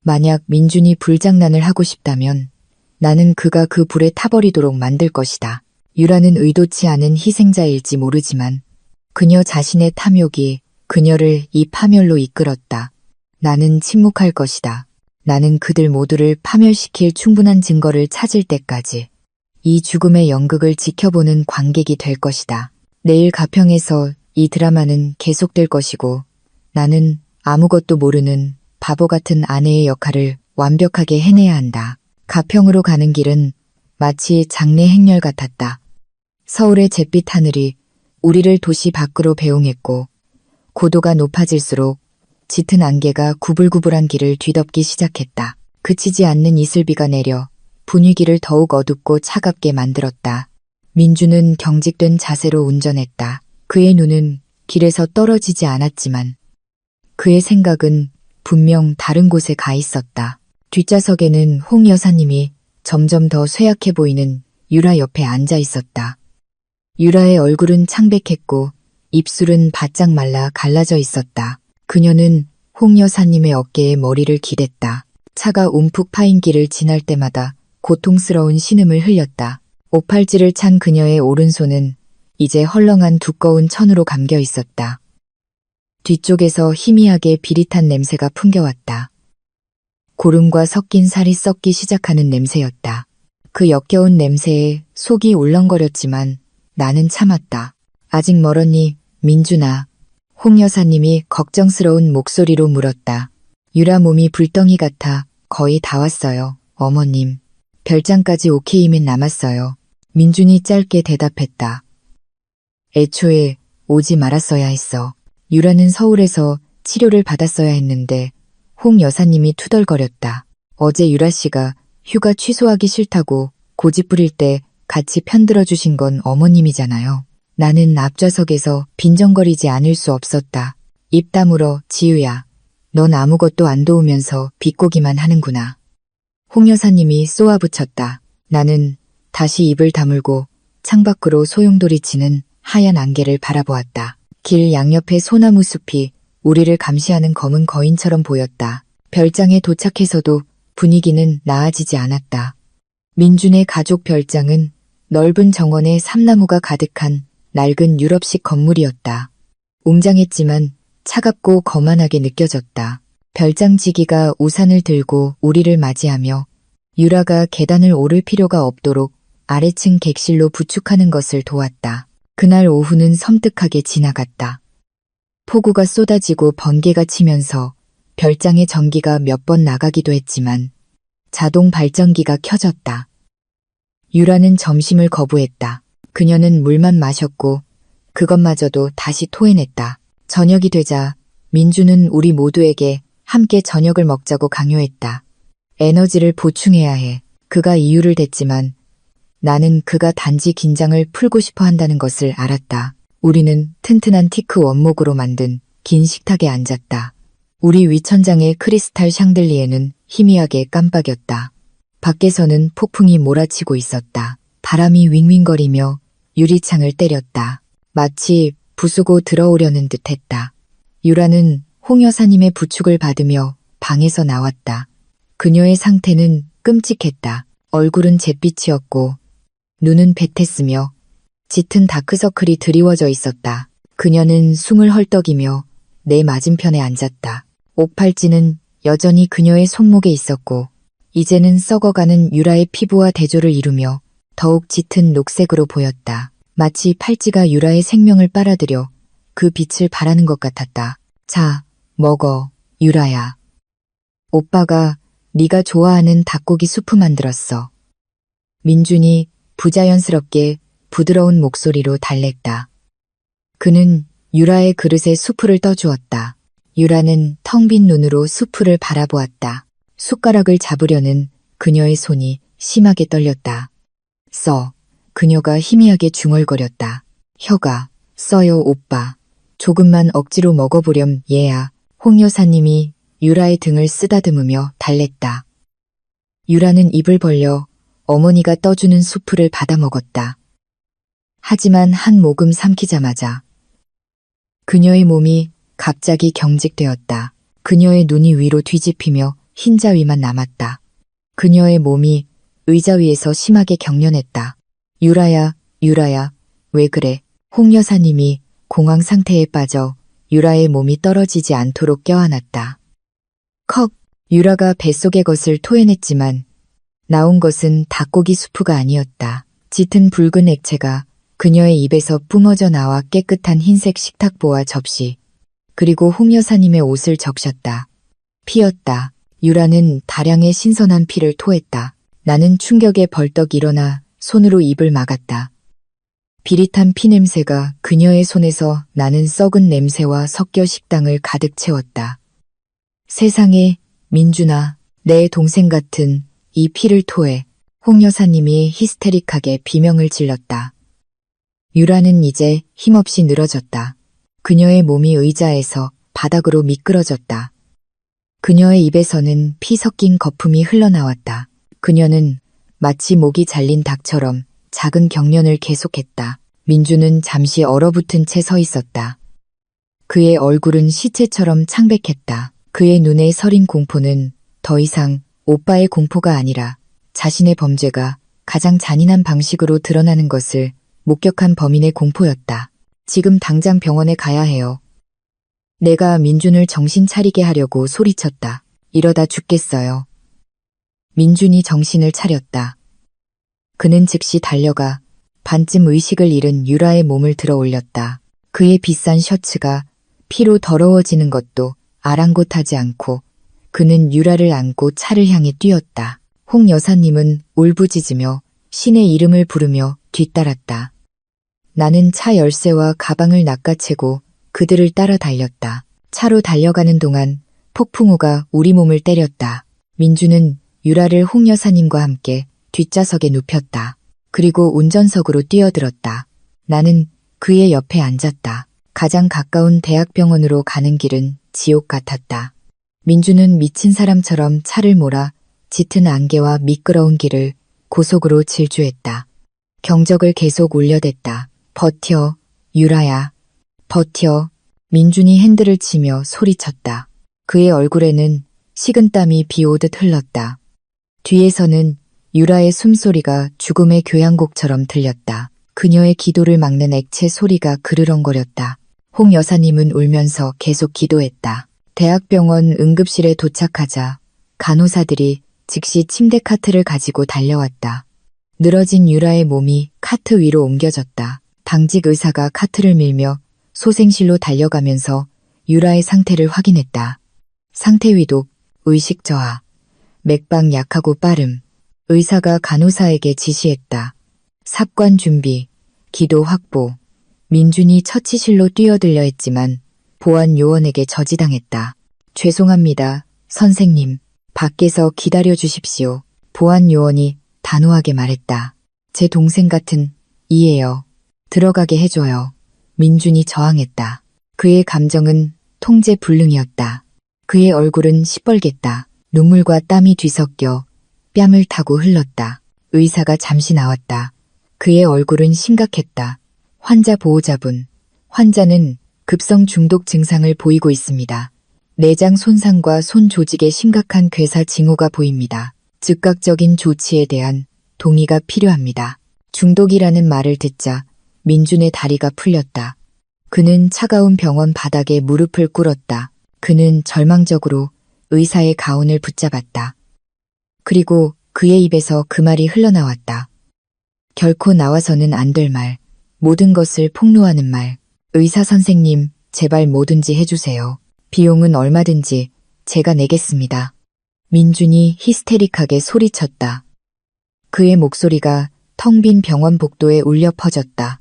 만약 민준이 불장난을 하고 싶다면 나는 그가 그 불에 타버리도록 만들 것이다. 유라는 의도치 않은 희생자일지 모르지만 그녀 자신의 탐욕이 그녀를 이 파멸로 이끌었다. 나는 침묵할 것이다. 나는 그들 모두를 파멸시킬 충분한 증거를 찾을 때까지 이 죽음의 연극을 지켜보는 관객이 될 것이다. 내일 가평에서 이 드라마는 계속될 것이고 나는 아무것도 모르는 바보 같은 아내의 역할을 완벽하게 해내야 한다. 가평으로 가는 길은 마치 장례 행렬 같았다. 서울의 잿빛 하늘이 우리를 도시 밖으로 배웅했고 고도가 높아질수록 짙은 안개가 구불구불한 길을 뒤덮기 시작했다. 그치지 않는 이슬비가 내려 분위기를 더욱 어둡고 차갑게 만들었다. 민주는 경직된 자세로 운전했다. 그의 눈은 길에서 떨어지지 않았지만 그의 생각은 분명 다른 곳에 가 있었다. 뒷좌석에는 홍 여사님이 점점 더 쇠약해 보이는 유라 옆에 앉아 있었다. 유라의 얼굴은 창백했고 입술은 바짝 말라 갈라져 있었다. 그녀는 홍 여사님의 어깨에 머리를 기댔다. 차가 움푹 파인 길을 지날 때마다 고통스러운 신음을 흘렸다. 오팔찌를 찬 그녀의 오른손은 이제 헐렁한 두꺼운 천으로 감겨 있었다. 뒤쪽에서 희미하게 비릿한 냄새가 풍겨왔다. 고름과 섞인 살이 썩기 시작하는 냄새였다. 그 역겨운 냄새에 속이 울렁거렸지만 나는 참았다. 아직 멀었니, 민준아. 홍 여사님이 걱정스러운 목소리로 물었다. 유라 몸이 불덩이 같아 거의 다 왔어요, 어머님. 별장까지 오케이면 남았어요. 민준이 짧게 대답했다. 애초에 오지 말았어야 했어. 유라는 서울에서 치료를 받았어야 했는데 홍 여사님이 투덜거렸다. 어제 유라 씨가 휴가 취소하기 싫다고 고집 부릴 때 같이 편들어 주신 건 어머님이잖아요. 나는 앞좌석에서 빈정거리지 않을 수 없었다. 입 다물어, 지우야. 넌 아무것도 안 도우면서 비꼬기만 하는구나. 홍 여사님이 쏘아붙였다. 나는 다시 입을 다물고 창밖으로 소용돌이 치는 하얀 안개를 바라보았다. 길 양옆의 소나무 숲이 우리를 감시하는 검은 거인처럼 보였다. 별장에 도착해서도 분위기는 나아지지 않았다. 민준의 가족 별장은 넓은 정원에 삼나무가 가득한 낡은 유럽식 건물이었다. 웅장했지만 차갑고 거만하게 느껴졌다. 별장지기가 우산을 들고 우리를 맞이하며 유라가 계단을 오를 필요가 없도록 아래층 객실로 부축하는 것을 도왔다. 그날 오후는 섬뜩하게 지나갔다. 폭우가 쏟아지고 번개가 치면서 별장의 전기가 몇 번 나가기도 했지만 자동 발전기가 켜졌다. 유라는 점심을 거부했다. 그녀는 물만 마셨고 그것마저도 다시 토해냈다. 저녁이 되자 민주는 우리 모두에게 함께 저녁을 먹자고 강요했다. 에너지를 보충해야 해. 그가 이유를 댔지만 나는 그가 단지 긴장을 풀고 싶어 한다는 것을 알았다. 우리는 튼튼한 티크 원목으로 만든 긴 식탁에 앉았다. 우리 위천장의 크리스탈 샹들리에는 희미하게 깜빡였다. 밖에서는 폭풍이 몰아치고 있었다. 바람이 윙윙거리며 유리창을 때렸다. 마치 부수고 들어오려는 듯했다. 유라는 홍 여사님의 부축을 받으며 방에서 나왔다. 그녀의 상태는 끔찍했다. 얼굴은 잿빛이었고 눈은 배텟으며 짙은 다크서클이 드리워져 있었다. 그녀는 숨을 헐떡이며 내 맞은편에 앉았다. 옥팔찌는 여전히 그녀의 손목에 있었고 이제는 썩어가는 유라의 피부와 대조를 이루며 더욱 짙은 녹색으로 보였다. 마치 팔찌가 유라의 생명을 빨아들여 그 빛을 바라는 것 같았다. 자, 먹어, 유라야. 오빠가 네가 좋아하는 닭고기 수프 만들었어. 민준이 부자연스럽게 부드러운 목소리로 달랬다. 그는 유라의 그릇에 수프를 떠주었다. 유라는 텅 빈 눈으로 수프를 바라보았다. 숟가락을 잡으려는 그녀의 손이 심하게 떨렸다. 써. 그녀가 희미하게 중얼거렸다. 혀가 써요, 오빠. 조금만 억지로 먹어보렴, 얘야. 홍 여사님이 유라의 등을 쓰다듬으며 달랬다. 유라는 입을 벌려 어머니가 떠주는 수프를 받아먹었다. 하지만 한 모금 삼키자마자 그녀의 몸이 갑자기 경직되었다. 그녀의 눈이 위로 뒤집히며 흰자 위만 남았다. 그녀의 몸이 의자 위에서 심하게 경련했다. 유라야, 유라야, 왜 그래? 홍 여사님이 공황 상태에 빠져 유라의 몸이 떨어지지 않도록 껴안았다. 컥! 유라가 뱃속의 것을 토해냈지만 나온 것은 닭고기 수프가 아니었다. 짙은 붉은 액체가 그녀의 입에서 뿜어져 나와 깨끗한 흰색 식탁보와 접시, 그리고 홍 여사님의 옷을 적셨다. 피었다. 유라는 다량의 신선한 피를 토했다. 나는 충격에 벌떡 일어나 손으로 입을 막았다. 비릿한 피 냄새가 그녀의 손에서 나는 썩은 냄새와 섞여 식당을 가득 채웠다. 세상에, 민준아, 내 동생 같은 이 피를 토해. 홍 여사님이 히스테릭하게 비명을 질렀다. 유라는 이제 힘없이 늘어졌다. 그녀의 몸이 의자에서 바닥으로 미끄러졌다. 그녀의 입에서는 피 섞인 거품이 흘러나왔다. 그녀는 마치 목이 잘린 닭처럼 작은 경련을 계속했다. 민주는 잠시 얼어붙은 채 서 있었다. 그의 얼굴은 시체처럼 창백했다. 그의 눈에 서린 공포는 더 이상 오빠의 공포가 아니라 자신의 범죄가 가장 잔인한 방식으로 드러나는 것을 목격한 범인의 공포였다. 지금 당장 병원에 가야 해요. 내가 민준을 정신 차리게 하려고 소리쳤다. 이러다 죽겠어요. 민준이 정신을 차렸다. 그는 즉시 달려가 반쯤 의식을 잃은 유라의 몸을 들어 올렸다. 그의 비싼 셔츠가 피로 더러워지는 것도 아랑곳하지 않고 그는 유라를 안고 차를 향해 뛰었다. 홍 여사님은 울부짖으며 신의 이름을 부르며 뒤따랐다. 나는 차 열쇠와 가방을 낚아채고 그들을 따라 달렸다. 차로 달려가는 동안 폭풍우가 우리 몸을 때렸다. 민주는 유라를 홍 여사님과 함께 뒷좌석에 눕혔다. 그리고 운전석으로 뛰어들었다. 나는 그의 옆에 앉았다. 가장 가까운 대학병원으로 가는 길은 지옥 같았다. 민주는 미친 사람처럼 차를 몰아 짙은 안개와 미끄러운 길을 고속으로 질주했다. 경적을 계속 울려댔다. 버텨, 유라야. 버텨. 민준이 핸들을 치며 소리쳤다. 그의 얼굴에는 식은땀이 비 오듯 흘렀다. 뒤에서는 유라의 숨소리가 죽음의 교향곡처럼 들렸다. 그녀의 기도를 막는 액체 소리가 그르렁거렸다. 홍 여사님은 울면서 계속 기도했다. 대학병원 응급실에 도착하자 간호사들이 즉시 침대 카트를 가지고 달려왔다. 늘어진 유라의 몸이 카트 위로 옮겨졌다. 당직 의사가 카트를 밀며 소생실로 달려가면서 유라의 상태를 확인했다. 상태 위독, 의식 저하, 맥박 약하고 빠름. 의사가 간호사에게 지시했다. 삽관 준비, 기도 확보. 민준이 처치실로 뛰어들려 했지만 보안 요원에게 저지당했다. 죄송합니다, 선생님. 밖에서 기다려 주십시오. 보안 요원이 단호하게 말했다. 제 동생 같은 이에요. 들어가게 해줘요. 민준이 저항했다. 그의 감정은 통제 불능이었다. 그의 얼굴은 시뻘갰다. 눈물과 땀이 뒤섞여 뺨을 타고 흘렀다. 의사가 잠시 나왔다. 그의 얼굴은 심각했다. 환자 보호자분, 환자는 급성 중독 증상을 보이고 있습니다. 내장 손상과 손 조직에 심각한 괴사 징후가 보입니다. 즉각적인 조치에 대한 동의가 필요합니다. 중독이라는 말을 듣자 민준의 다리가 풀렸다. 그는 차가운 병원 바닥에 무릎을 꿇었다. 그는 절망적으로 의사의 가운을 붙잡았다. 그리고 그의 입에서 그 말이 흘러나왔다. 결코 나와서는 안 될 말, 모든 것을 폭로하는 말. 의사 선생님, 제발 뭐든지 해주세요. 비용은 얼마든지 제가 내겠습니다. 민준이 히스테릭하게 소리쳤다. 그의 목소리가 텅 빈 병원 복도에 울려 퍼졌다.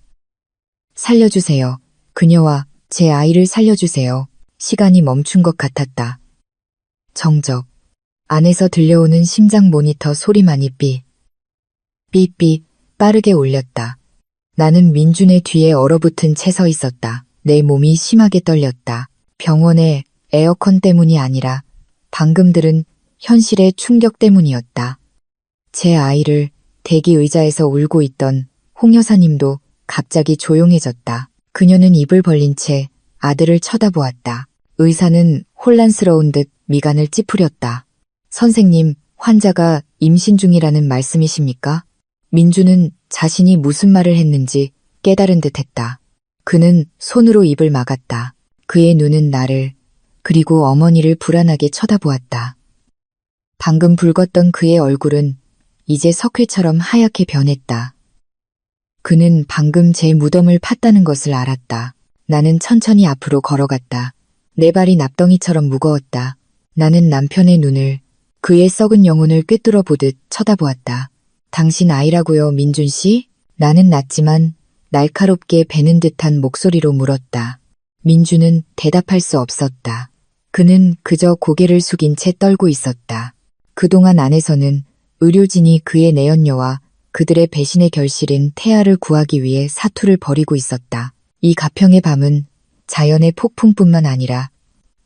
살려주세요. 그녀와 제 아이를 살려주세요. 시간이 멈춘 것 같았다. 정적. 안에서 들려오는 심장 모니터 소리만이 삐삐 빠르게 울렸다. 나는 민준의 뒤에 얼어붙은 채 서 있었다. 내 몸이 심하게 떨렸다. 병원의 에어컨 때문이 아니라 방금 들은 현실의 충격 때문이었다. 제 아이를 대기 의자에서 울고 있던 홍 여사님도 갑자기 조용해졌다. 그녀는 입을 벌린 채 아들을 쳐다보았다. 의사는 혼란스러운 듯 미간을 찌푸렸다. 선생님, 환자가 임신 중이라는 말씀이십니까? 민주는 자신이 무슨 말을 했는지 깨달은 듯 했다. 그는 손으로 입을 막았다. 그의 눈은 나를, 그리고 어머니를 불안하게 쳐다보았다. 방금 붉었던 그의 얼굴은 이제 석회처럼 하얗게 변했다. 그는 방금 제 무덤을 팠다는 것을 알았다. 나는 천천히 앞으로 걸어갔다. 내 발이 납덩이처럼 무거웠다. 나는 남편의 눈을, 그의 썩은 영혼을 꿰뚫어 보듯 쳐다보았다. 당신 아이라고요, 민준 씨? 나는 낮지만 날카롭게 베는 듯한 목소리로 물었다. 민준은 대답할 수 없었다. 그는 그저 고개를 숙인 채 떨고 있었다. 그동안 안에서는 의료진이 그의 내연녀와 그들의 배신의 결실인 태아를 구하기 위해 사투를 벌이고 있었다. 이 가평의 밤은 자연의 폭풍뿐만 아니라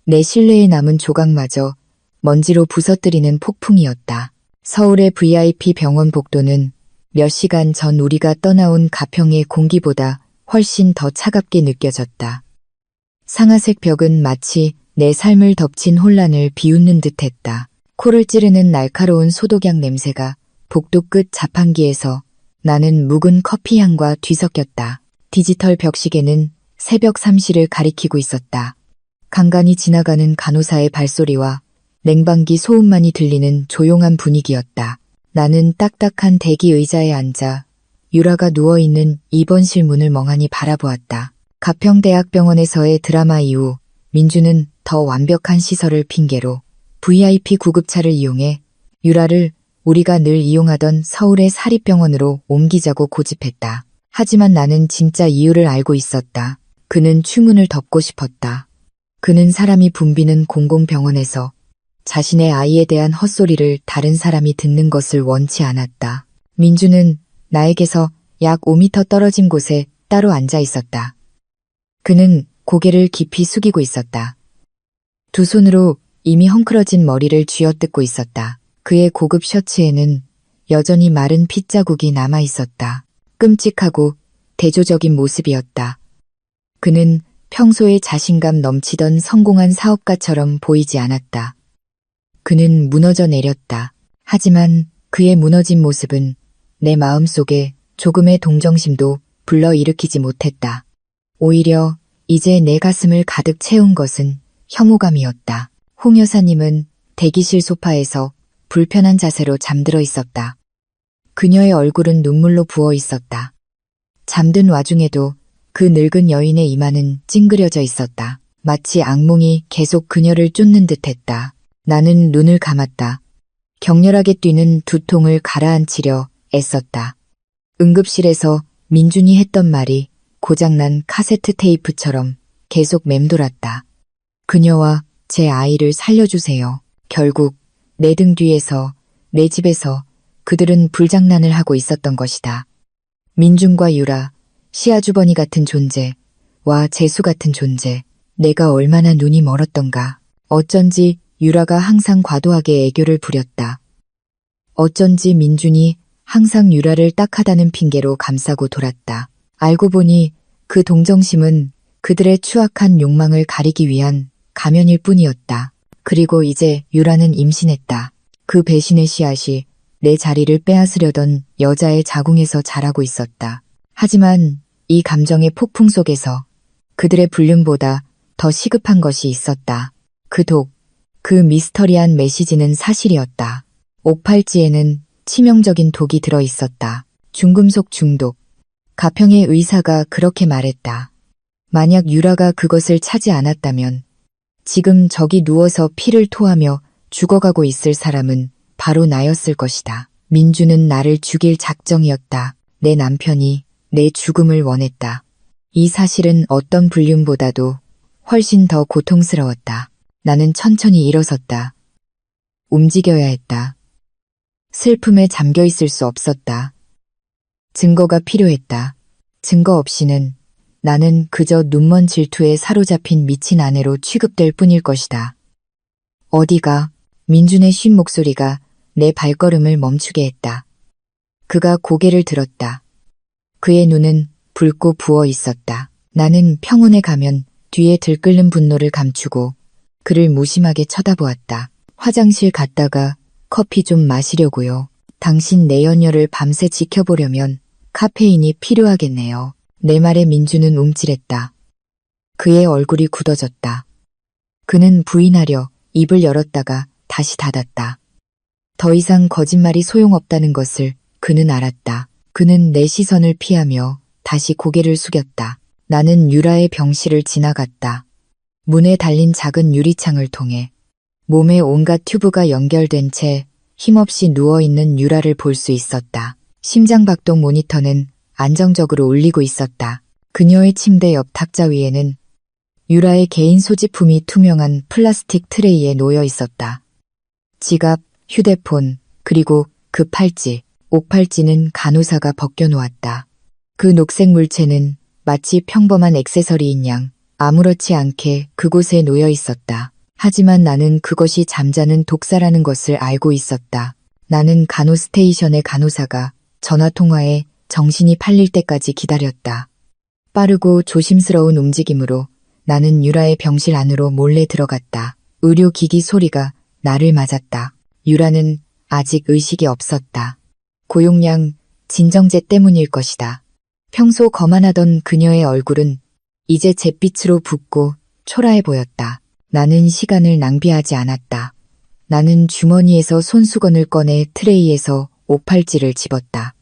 내 신뢰에 남은 조각마저 먼지로 부서뜨리는 폭풍이었다. 서울의 VIP 병원 복도는 몇 시간 전 우리가 떠나온 가평의 공기보다 훨씬 더 차갑게 느껴졌다. 상아색 벽은 마치 내 삶을 덮친 혼란을 비웃는 듯했다. 코를 찌르는 날카로운 소독약 냄새가 복도 끝 자판기에서 나는 묵은 커피 향과 뒤섞였다. 디지털 벽시계는 새벽 3시를 가리키고 있었다. 간간히 지나가는 간호사의 발소리와 냉방기 소음만이 들리는 조용한 분위기였다. 나는 딱딱한 대기 의자에 앉아 유라가 누워있는 입원실 문을 멍하니 바라보았다. 가평대학병원에서의 드라마 이후 민주는 더 완벽한 시설을 핑계로 VIP 구급차를 이용해 유라를 우리가 늘 이용하던 서울의 사립병원으로 옮기자고 고집했다. 하지만 나는 진짜 이유를 알고 있었다. 그는 추문을 덮고 싶었다. 그는 사람이 붐비는 공공병원에서 자신의 아이에 대한 헛소리를 다른 사람이 듣는 것을 원치 않았다. 민주는 나에게서 약 5m 떨어진 곳에 따로 앉아 있었다. 그는 고개를 깊이 숙이고 있었다. 두 손으로 이미 헝클어진 머리를 쥐어뜯고 있었다. 그의 고급 셔츠에는 여전히 마른 핏자국이 남아 있었다. 끔찍하고 대조적인 모습이었다. 그는 평소에 자신감 넘치던 성공한 사업가처럼 보이지 않았다. 그는 무너져 내렸다. 하지만 그의 무너진 모습은 내 마음속에 조금의 동정심도 불러일으키지 못했다. 오히려 이제 내 가슴을 가득 채운 것은 혐오감이었다. 홍 여사님은 대기실 소파에서 불편한 자세로 잠들어 있었다. 그녀의 얼굴은 눈물로 부어 있었다. 잠든 와중에도 그 늙은 여인의 이마는 찡그려져 있었다. 마치 악몽이 계속 그녀를 쫓는 듯했다. 나는 눈을 감았다. 격렬하게 뛰는 두통을 가라앉히려 애썼다. 응급실에서 민준이 했던 말이 고장난 카세트 테이프처럼 계속 맴돌았다. 그녀와 제 아이를 살려주세요. 결국 내 등 뒤에서, 내 집에서 그들은 불장난을 하고 있었던 것이다. 민준과 유라, 시아주버니 같은 존재와 재수 같은 존재, 내가 얼마나 눈이 멀었던가. 어쩐지 유라가 항상 과도하게 애교를 부렸다. 어쩐지 민준이 항상 유라를 딱하다는 핑계로 감싸고 돌았다. 알고 보니 그 동정심은 그들의 추악한 욕망을 가리기 위한 가면일 뿐이었다. 그리고 이제 유라는 임신했다. 그 배신의 씨앗이 내 자리를 빼앗으려던 여자의 자궁에서 자라고 있었다. 하지만 이 감정의 폭풍 속에서 그들의 불륜보다 더 시급한 것이 있었다. 그 독, 그 미스터리한 메시지는 사실이었다. 옥팔찌에는 치명적인 독이 들어 있었다. 중금속 중독. 가평의 의사가 그렇게 말했다. 만약 유라가 그것을 차지 않았다면 지금 저기 누워서 피를 토하며 죽어가고 있을 사람은 바로 나였을 것이다. 민주는 나를 죽일 작정이었다. 내 남편이 내 죽음을 원했다. 이 사실은 어떤 불륜보다도 훨씬 더 고통스러웠다. 나는 천천히 일어섰다. 움직여야 했다. 슬픔에 잠겨 있을 수 없었다. 증거가 필요했다. 증거 없이는 나는 그저 눈먼 질투에 사로잡힌 미친 아내로 취급될 뿐일 것이다. 어디가? 민준의 쉰 목소리가 내 발걸음을 멈추게 했다. 그가 고개를 들었다. 그의 눈은 붉고 부어 있었다. 나는 평온에 가면 뒤에 들끓는 분노를 감추고 그를 무심하게 쳐다보았다. 화장실 갔다가 커피 좀 마시려고요. 당신 내연녀를 밤새 지켜보려면 카페인이 필요하겠네요. 내 말에 민주는 움찔했다. 그의 얼굴이 굳어졌다. 그는 부인하려 입을 열었다가 다시 닫았다. 더 이상 거짓말이 소용없다는 것을 그는 알았다. 그는 내 시선을 피하며 다시 고개를 숙였다. 나는 유라의 병실을 지나갔다. 문에 달린 작은 유리창을 통해 몸에 온갖 튜브가 연결된 채 힘없이 누워있는 유라를 볼 수 있었다. 심장박동 모니터는 안정적으로 울리고 있었다. 그녀의 침대 옆 탁자 위에는 유라의 개인 소지품이 투명한 플라스틱 트레이에 놓여 있었다. 지갑, 휴대폰, 그리고 그 팔찌, 옥팔찌는 간호사가 벗겨놓았다. 그 녹색 물체는 마치 평범한 액세서리인 양 아무렇지 않게 그곳에 놓여 있었다. 하지만 나는 그것이 잠자는 독사라는 것을 알고 있었다. 나는 간호스테이션의 간호사가 전화통화에 정신이 팔릴 때까지 기다렸다. 빠르고 조심스러운 움직임으로 나는 유라의 병실 안으로 몰래 들어갔다. 의료기기 소리가 나를 맞았다. 유라는 아직 의식이 없었다. 고용량 진정제 때문일 것이다. 평소 거만하던 그녀의 얼굴은 이제 잿빛으로 붓고 초라해 보였다. 나는 시간을 낭비하지 않았다. 나는 주머니에서 손수건을 꺼내 트레이에서 옥팔찌를 집었다.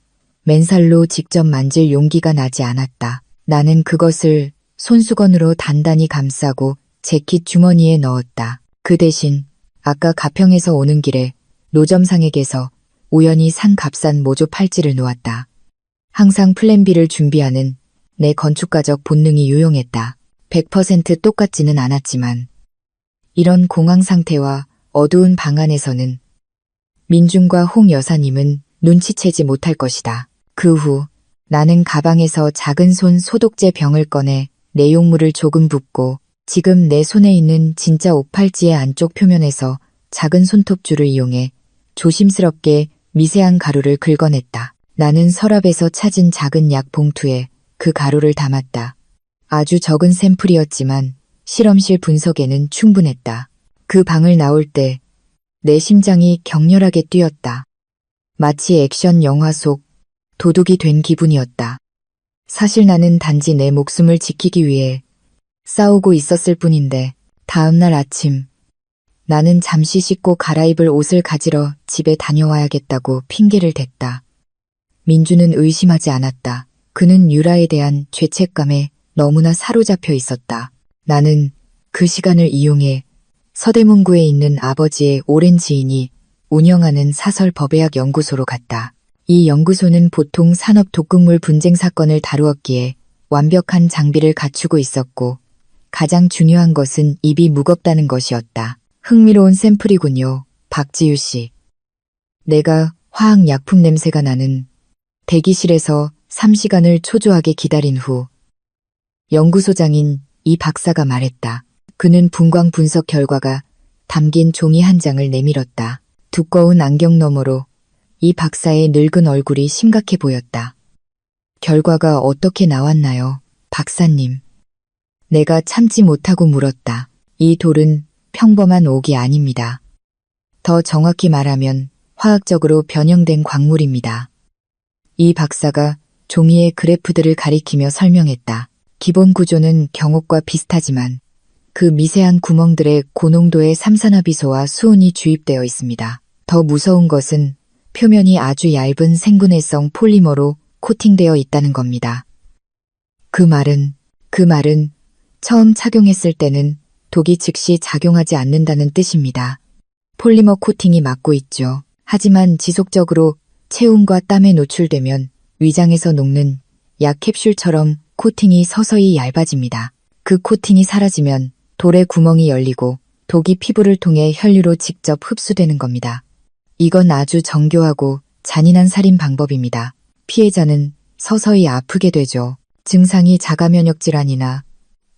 맨살로 직접 만질 용기가 나지 않았다. 나는 그것을 손수건으로 단단히 감싸고 재킷 주머니에 넣었다. 그 대신 아까 가평에서 오는 길에 노점상에게서 우연히 산 값싼 모조 팔찌를 놓았다. 항상 플랜 B를 준비하는 내 건축가적 본능이 유용했다. 100% 똑같지는 않았지만 이런 공황 상태와 어두운 방 안에서는 민준과 홍 여사님은 눈치채지 못할 것이다. 그 후 나는 가방에서 작은 손 소독제 병을 꺼내 내용물을 조금 붓고 지금 내 손에 있는 진짜 옥팔찌의 안쪽 표면에서 작은 손톱줄을 이용해 조심스럽게 미세한 가루를 긁어냈다. 나는 서랍에서 찾은 작은 약 봉투에 그 가루를 담았다. 아주 적은 샘플이었지만 실험실 분석에는 충분했다. 그 방을 나올 때 내 심장이 격렬하게 뛰었다. 마치 액션 영화 속 도둑이 된 기분이었다. 사실 나는 단지 내 목숨을 지키기 위해 싸우고 있었을 뿐인데 다음날 아침 나는 잠시 씻고 갈아입을 옷을 가지러 집에 다녀와야겠다고 핑계를 댔다. 민주는 의심하지 않았다. 그는 유라에 대한 죄책감에 너무나 사로잡혀 있었다. 나는 그 시간을 이용해 서대문구에 있는 아버지의 오랜 지인이 운영하는 사설 법의학 연구소로 갔다. 이 연구소는 보통 산업 독극물 분쟁 사건을 다루었기에 완벽한 장비를 갖추고 있었고 가장 중요한 것은 입이 무겁다는 것이었다. 흥미로운 샘플이군요, 박지유 씨. 내가 화학약품 냄새가 나는 대기실에서 3시간을 초조하게 기다린 후 연구소장인 이 박사가 말했다. 그는 분광 분석 결과가 담긴 종이 한 장을 내밀었다. 두꺼운 안경 너머로 이 박사의 늙은 얼굴이 심각해 보였다. 결과가 어떻게 나왔나요, 박사님? 내가 참지 못하고 물었다. 이 돌은 평범한 옥이 아닙니다. 더 정확히 말하면 화학적으로 변형된 광물입니다. 이 박사가 종이의 그래프들을 가리키며 설명했다. 기본 구조는 경옥과 비슷하지만 그 미세한 구멍들에 고농도의 삼산화비소와 수온이 주입되어 있습니다. 더 무서운 것은 표면이 아주 얇은 생분해성 폴리머로 코팅되어 있다는 겁니다. 그 말은 처음 착용했을 때는 독이 즉시 작용하지 않는다는 뜻입니다. 폴리머 코팅이 막고 있죠. 하지만 지속적으로 체온과 땀에 노출되면 위장에서 녹는 약 캡슐처럼 코팅이 서서히 얇아집니다. 그 코팅이 사라지면 돌의 구멍이 열리고 독이 피부를 통해 혈류로 직접 흡수되는 겁니다. 이건 아주 정교하고 잔인한 살인 방법입니다. 피해자는 서서히 아프게 되죠. 증상이 자가면역 질환이나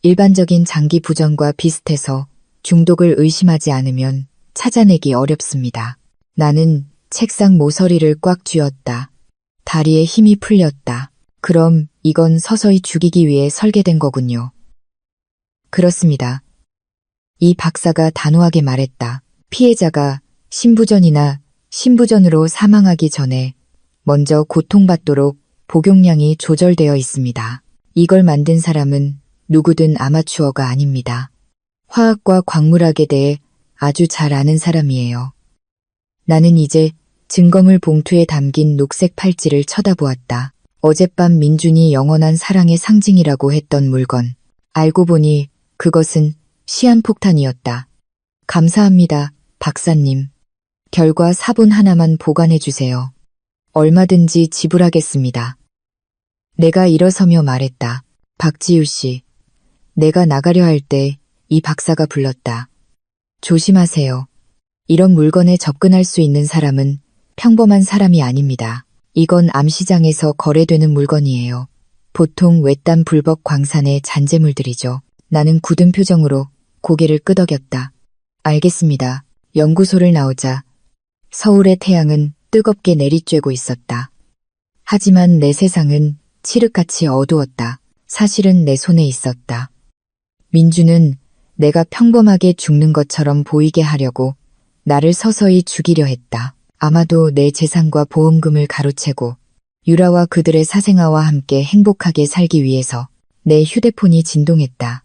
일반적인 장기 부전과 비슷해서 중독을 의심하지 않으면 찾아내기 어렵습니다. 나는 책상 모서리를 꽉 쥐었다. 다리에 힘이 풀렸다. 그럼 이건 서서히 죽이기 위해 설계된 거군요. 그렇습니다. 이 박사가 단호하게 말했다. 피해자가 심부전이나 신부전으로 사망하기 전에 먼저 고통받도록 복용량이 조절되어 있습니다. 이걸 만든 사람은 누구든 아마추어가 아닙니다. 화학과 광물학에 대해 아주 잘 아는 사람이에요. 나는 이제 증거물 봉투에 담긴 녹색 팔찌를 쳐다보았다. 어젯밤 민준이 영원한 사랑의 상징이라고 했던 물건. 알고 보니 그것은 시한폭탄이었다. 감사합니다, 박사님. 결과 사본 하나만 보관해 주세요. 얼마든지 지불하겠습니다. 내가 일어서며 말했다. 박지유 씨, 내가 나가려 할 때 이 박사가 불렀다. 조심하세요. 이런 물건에 접근할 수 있는 사람은 평범한 사람이 아닙니다. 이건 암시장에서 거래되는 물건이에요. 보통 외딴 불법 광산의 잔재물들이죠. 나는 굳은 표정으로 고개를 끄덕였다. 알겠습니다. 연구소를 나오자 서울의 태양은 뜨겁게 내리쬐고 있었다. 하지만 내 세상은 칠흑같이 어두웠다. 사실은 내 손에 있었다. 민주는 내가 평범하게 죽는 것처럼 보이게 하려고 나를 서서히 죽이려 했다. 아마도 내 재산과 보험금을 가로채고 유라와 그들의 사생아와 함께 행복하게 살기 위해서. 내 휴대폰이 진동했다.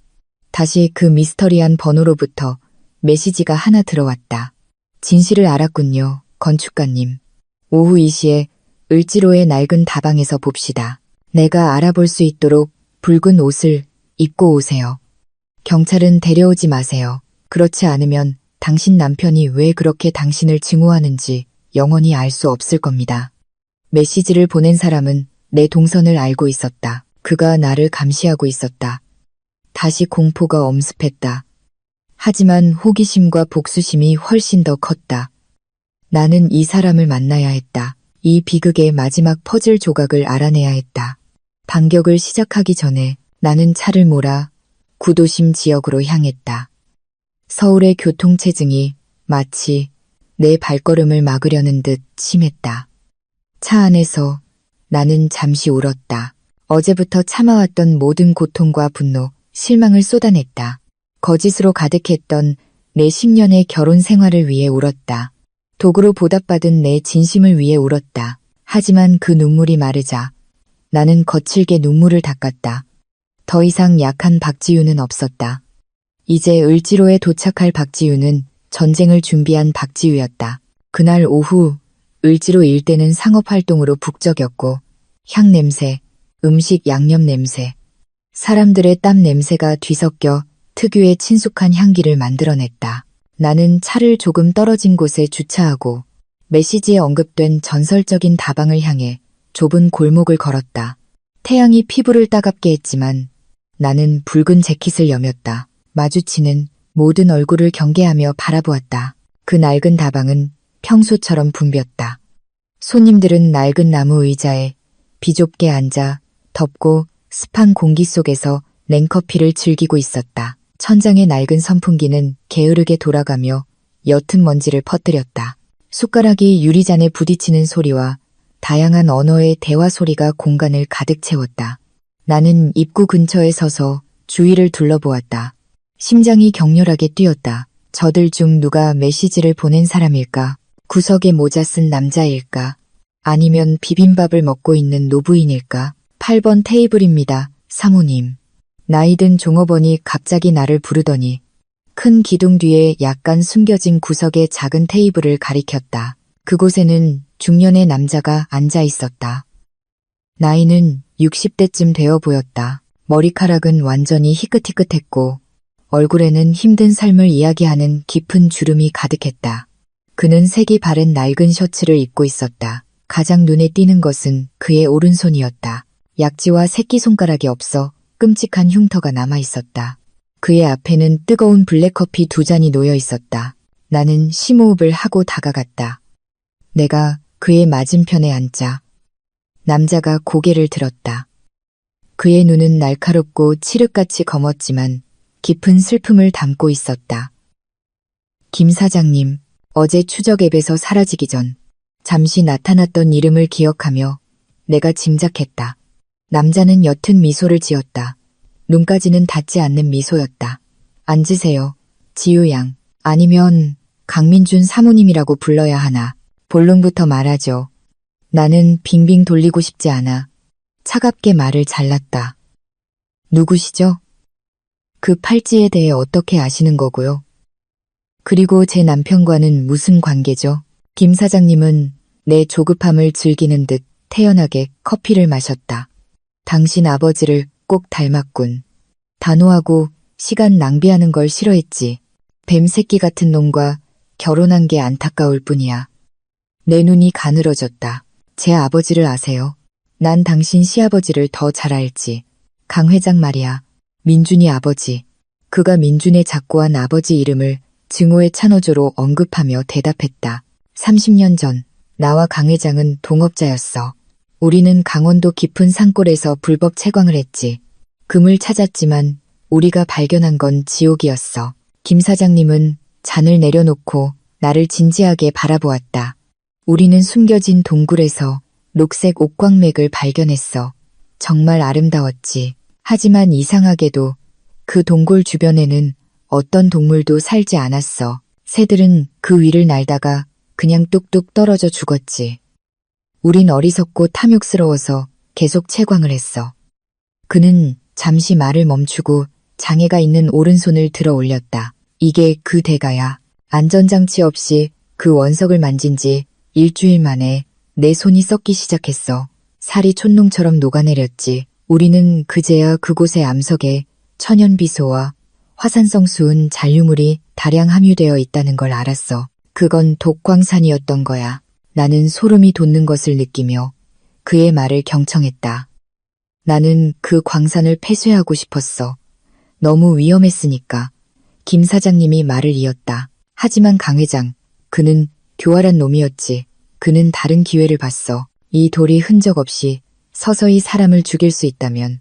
다시 그 미스터리한 번호로부터 메시지가 하나 들어왔다. 진실을 알았군요, 건축가님. 오후 2시에 을지로의 낡은 다방에서 봅시다. 내가 알아볼 수 있도록 붉은 옷을 입고 오세요. 경찰은 데려오지 마세요. 그렇지 않으면 당신 남편이 왜 그렇게 당신을 증오하는지 영원히 알 수 없을 겁니다. 메시지를 보낸 사람은 내 동선을 알고 있었다. 그가 나를 감시하고 있었다. 다시 공포가 엄습했다. 하지만 호기심과 복수심이 훨씬 더 컸다. 나는 이 사람을 만나야 했다. 이 비극의 마지막 퍼즐 조각을 알아내야 했다. 반격을 시작하기 전에 나는 차를 몰아 구도심 지역으로 향했다. 서울의 교통체증이 마치 내 발걸음을 막으려는 듯 심했다. 차 안에서 나는 잠시 울었다. 어제부터 참아왔던 모든 고통과 분노, 실망을 쏟아냈다. 거짓으로 가득했던 내 10년의 결혼 생활을 위해 울었다. 도구로 보답받은 내 진심을 위해 울었다. 하지만 그 눈물이 마르자 나는 거칠게 눈물을 닦았다. 더 이상 약한 박지윤은 없었다. 이제 을지로에 도착할 박지윤은 전쟁을 준비한 박지유였다. 그날 오후 을지로 일대는 상업활동으로 북적였고 향 냄새, 음식 양념 냄새, 사람들의 땀 냄새가 뒤섞여 특유의 친숙한 향기를 만들어냈다. 나는 차를 조금 떨어진 곳에 주차하고 메시지에 언급된 전설적인 다방을 향해 좁은 골목을 걸었다. 태양이 피부를 따갑게 했지만 나는 붉은 재킷을 여몄다. 마주치는 모든 얼굴을 경계하며 바라보았다. 그 낡은 다방은 평소처럼 붐볐다. 손님들은 낡은 나무 의자에 비좁게 앉아 덥고 습한 공기 속에서 냉커피를 즐기고 있었다. 천장의 낡은 선풍기는 게으르게 돌아가며 옅은 먼지를 퍼뜨렸다. 숟가락이 유리잔에 부딪히는 소리와 다양한 언어의 대화 소리가 공간을 가득 채웠다. 나는 입구 근처에 서서 주위를 둘러보았다. 심장이 격렬하게 뛰었다. 저들 중 누가 메시지를 보낸 사람일까? 구석에 모자 쓴 남자일까? 아니면 비빔밥을 먹고 있는 노부인일까? 8번 테이블입니다, 사모님. 나이든 종업원이 갑자기 나를 부르더니 큰 기둥 뒤에 약간 숨겨진 구석의 작은 테이블을 가리켰다. 그곳에는 중년의 남자가 앉아 있었다. 나이는 60대쯤 되어 보였다. 머리카락은 완전히 희끗희끗했고 얼굴에는 힘든 삶을 이야기하는 깊은 주름이 가득했다. 그는 색이 바랜 낡은 셔츠를 입고 있었다. 가장 눈에 띄는 것은 그의 오른손이었다. 약지와 새끼손가락이 없어 끔찍한 흉터가 남아 있었다. 그의 앞에는 뜨거운 블랙커피 2잔이 놓여 있었다. 나는 심호흡을 하고 다가갔다. 내가 그의 맞은편에 앉자. 남자가 고개를 들었다. 그의 눈은 날카롭고 칠흑같이 검었지만 깊은 슬픔을 담고 있었다. 김 사장님, 어제 추적 앱에서 사라지기 전 잠시 나타났던 이름을 기억하며 내가 짐작했다. 남자는 옅은 미소를 지었다. 눈까지는 닿지 않는 미소였다. 앉으세요. 지유양. 아니면 강민준 사모님이라고 불러야 하나. 본론부터 말하죠. 나는 빙빙 돌리고 싶지 않아. 차갑게 말을 잘랐다. 누구시죠? 그 팔찌에 대해 어떻게 아시는 거고요? 그리고 제 남편과는 무슨 관계죠? 김 사장님은 내 조급함을 즐기는 듯 태연하게 커피를 마셨다. 당신 아버지를 꼭 닮았군. 단호하고 시간 낭비하는 걸 싫어했지. 뱀새끼 같은 놈과 결혼한 게 안타까울 뿐이야. 내 눈이 가늘어졌다. 제 아버지를 아세요? 난 당신 시아버지를 더 잘 알지. 강 회장 말이야. 민준이 아버지. 그가 민준의 작고한 아버지 이름을 증오의 찬호조로 언급하며 대답했다. 30년 전 나와 강 회장은 동업자였어. 우리는 강원도 깊은 산골에서 불법 채광을 했지. 금을 찾았지만 우리가 발견한 건 지옥이었어. 김 사장님은 잔을 내려놓고 나를 진지하게 바라보았다. 우리는 숨겨진 동굴에서 녹색 옥광맥을 발견했어. 정말 아름다웠지. 하지만 이상하게도 그 동굴 주변에는 어떤 동물도 살지 않았어. 새들은 그 위를 날다가 그냥 뚝뚝 떨어져 죽었지. 우린 어리석고 탐욕스러워서 계속 채광을 했어. 그는 잠시 말을 멈추고 장애가 있는 오른손을 들어 올렸다. 이게 그 대가야. 안전장치 없이 그 원석을 만진 지 일주일 만에 내 손이 썩기 시작했어. 살이 촛농처럼 녹아내렸지. 우리는 그제야 그곳의 암석에 천연비소와 화산성 수은 잔류물이 다량 함유되어 있다는 걸 알았어. 그건 독광산이었던 거야. 나는 소름이 돋는 것을 느끼며 그의 말을 경청했다. 나는 그 광산을 폐쇄하고 싶었어. 너무 위험했으니까. 김 사장님이 말을 이었다. 하지만 강 회장, 그는 교활한 놈이었지. 그는 다른 기회를 봤어. 이 돌이 흔적 없이 서서히 사람을 죽일 수 있다면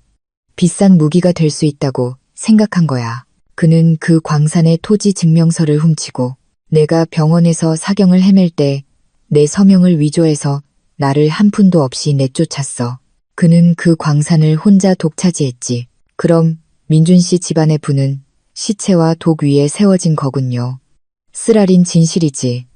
비싼 무기가 될 수 있다고 생각한 거야. 그는 그 광산의 토지 증명서를 훔치고 내가 병원에서 사경을 헤맬 때 내 서명을 위조해서 나를 한 푼도 없이 내쫓았어. 그는 그 광산을 혼자 독차지했지. 그럼 민준 씨 집안의 부는 시체와 독 위에 세워진 거군요. 쓰라린 진실이지.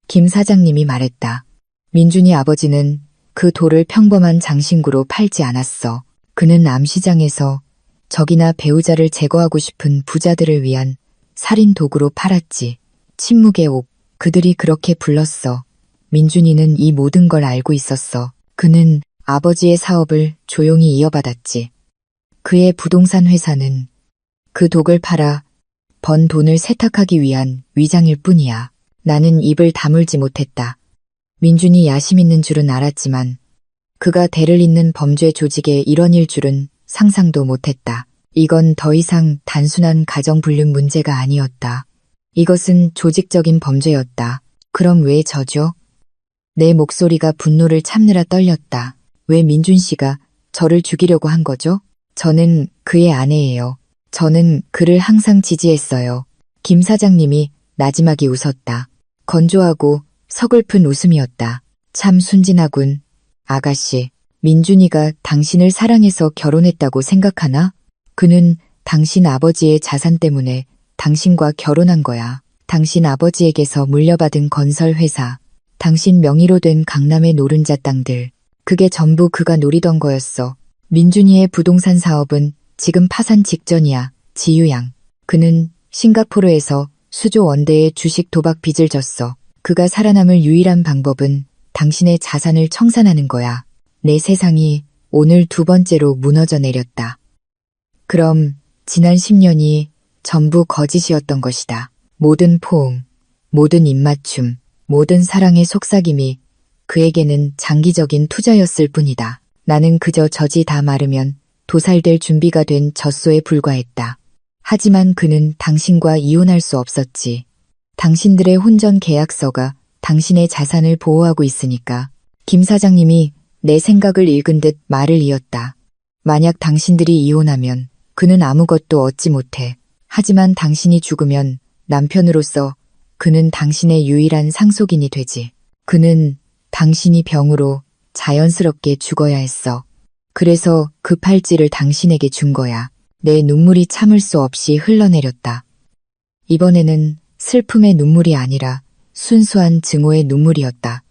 김 사장님이 말했다. 민준이 아버지는 그 돌을 평범한 장신구로 팔지 않았어. 그는 암시장에서 적이나 배우자를 제거하고 싶은 부자들을 위한 살인 도구로 팔았지. 침묵의 옥, 그들이 그렇게 불렀어. 민준이는 이 모든 걸 알고 있었어. 그는 아버지의 사업을 조용히 이어받았지. 그의 부동산 회사는 그 독을 팔아 번 돈을 세탁하기 위한 위장일 뿐이야. 나는 입을 다물지 못했다. 민준이 야심 있는 줄은 알았지만 그가 대를 잇는 범죄 조직의 일원일 줄은 상상도 못했다. 이건 더 이상 단순한 가정불륜 문제가 아니었다. 이것은 조직적인 범죄였다. 그럼 왜 저죠? 내 목소리가 분노를 참느라 떨렸다. 왜 민준 씨가 저를 죽이려고 한 거죠? 저는 그의 아내예요. 저는 그를 항상 지지했어요. 김 사장님이 나지막이 웃었다. 건조하고 서글픈 웃음이었다. 참 순진하군. 아가씨, 민준이가 당신을 사랑해서 결혼했다고 생각하나? 그는 당신 아버지의 자산 때문에 당신과 결혼한 거야. 당신 아버지에게서 물려받은 건설회사, 당신 명의로 된 강남의 노른자 땅들, 그게 전부 그가 노리던 거였어. 민준이의 부동산 사업은 지금 파산 직전이야. 지유양. 그는 싱가포르에서 수조 원대의 주식 도박 빚을 졌어. 그가 살아남을 유일한 방법은 당신의 자산을 청산하는 거야. 내 세상이 오늘 두 번째로 무너져 내렸다. 그럼 지난 10년이 전부 거짓이었던 것이다. 모든 포옹, 모든 입맞춤, 모든 사랑의 속삭임이 그에게는 장기적인 투자였을 뿐이다. 나는 그저 젖이 다 마르면 도살될 준비가 된 젖소에 불과했다. 하지만 그는 당신과 이혼할 수 없었지. 당신들의 혼전 계약서가 당신의 자산을 보호하고 있으니까. 김 사장님이 내 생각을 읽은 듯 말을 이었다. 만약 당신들이 이혼하면 그는 아무것도 얻지 못해. 하지만 당신이 죽으면 남편으로서 그는 당신의 유일한 상속인이 되지. 그는 당신이 병으로 자연스럽게 죽어야 했어. 그래서 그 팔찌를 당신에게 준 거야. 내 눈물이 참을 수 없이 흘러내렸다. 이번에는 슬픔의 눈물이 아니라 순수한 증오의 눈물이었다.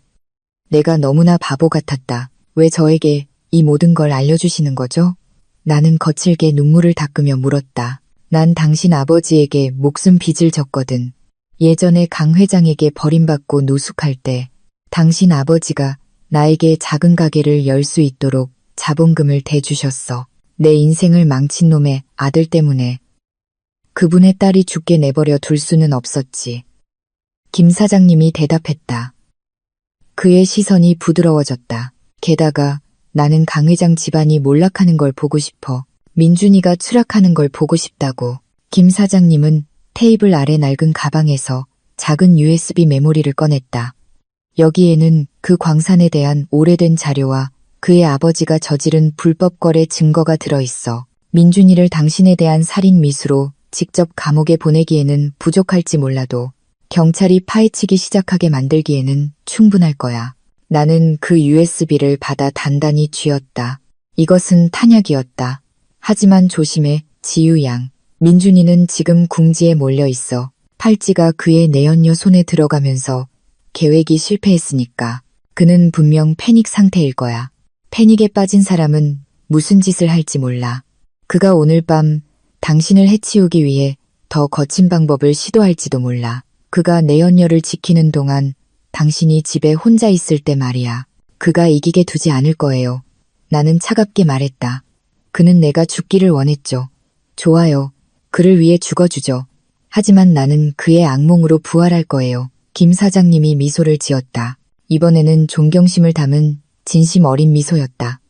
내가 너무나 바보 같았다. 왜 저에게 이 모든 걸 알려주시는 거죠? 나는 거칠게 눈물을 닦으며 물었다. 난 당신 아버지에게 목숨 빚을 졌거든. 예전에 강 회장에게 버림받고 노숙할 때 당신 아버지가 나에게 작은 가게를 열 수 있도록 자본금을 대주셨어. 내 인생을 망친 놈의 아들 때문에. 그분의 딸이 죽게 내버려 둘 수는 없었지. 김 사장님이 대답했다. 그의 시선이 부드러워졌다. 게다가 나는 강 회장 집안이 몰락하는 걸 보고 싶어. 민준이가 추락하는 걸 보고 싶다고. 김 사장님은 테이블 아래 낡은 가방에서 작은 USB 메모리를 꺼냈다. 여기에는 그 광산에 대한 오래된 자료와 그의 아버지가 저지른 불법 거래 증거가 들어있어. 민준이를 당신에 대한 살인 미수로 직접 감옥에 보내기에는 부족할지 몰라도 경찰이 파헤치기 시작하게 만들기에는 충분할 거야. 나는 그 USB를 받아 단단히 쥐었다. 이것은 탄약이었다. 하지만 조심해, 지유양. 민준이는 지금 궁지에 몰려 있어. 팔찌가 그의 내연녀 손에 들어가면서 계획이 실패했으니까. 그는 분명 패닉 상태일 거야. 패닉에 빠진 사람은 무슨 짓을 할지 몰라. 그가 오늘 밤 당신을 해치우기 위해 더 거친 방법을 시도할지도 몰라. 그가 내연녀를 지키는 동안 당신이 집에 혼자 있을 때 말이야. 그가 이기게 두지 않을 거예요. 나는 차갑게 말했다. 그는 내가 죽기를 원했죠. 좋아요. 그를 위해 죽어주죠. 하지만 나는 그의 악몽으로 부활할 거예요. 김 사장님이 미소를 지었다. 이번에는 존경심을 담은 진심 어린 미소였다.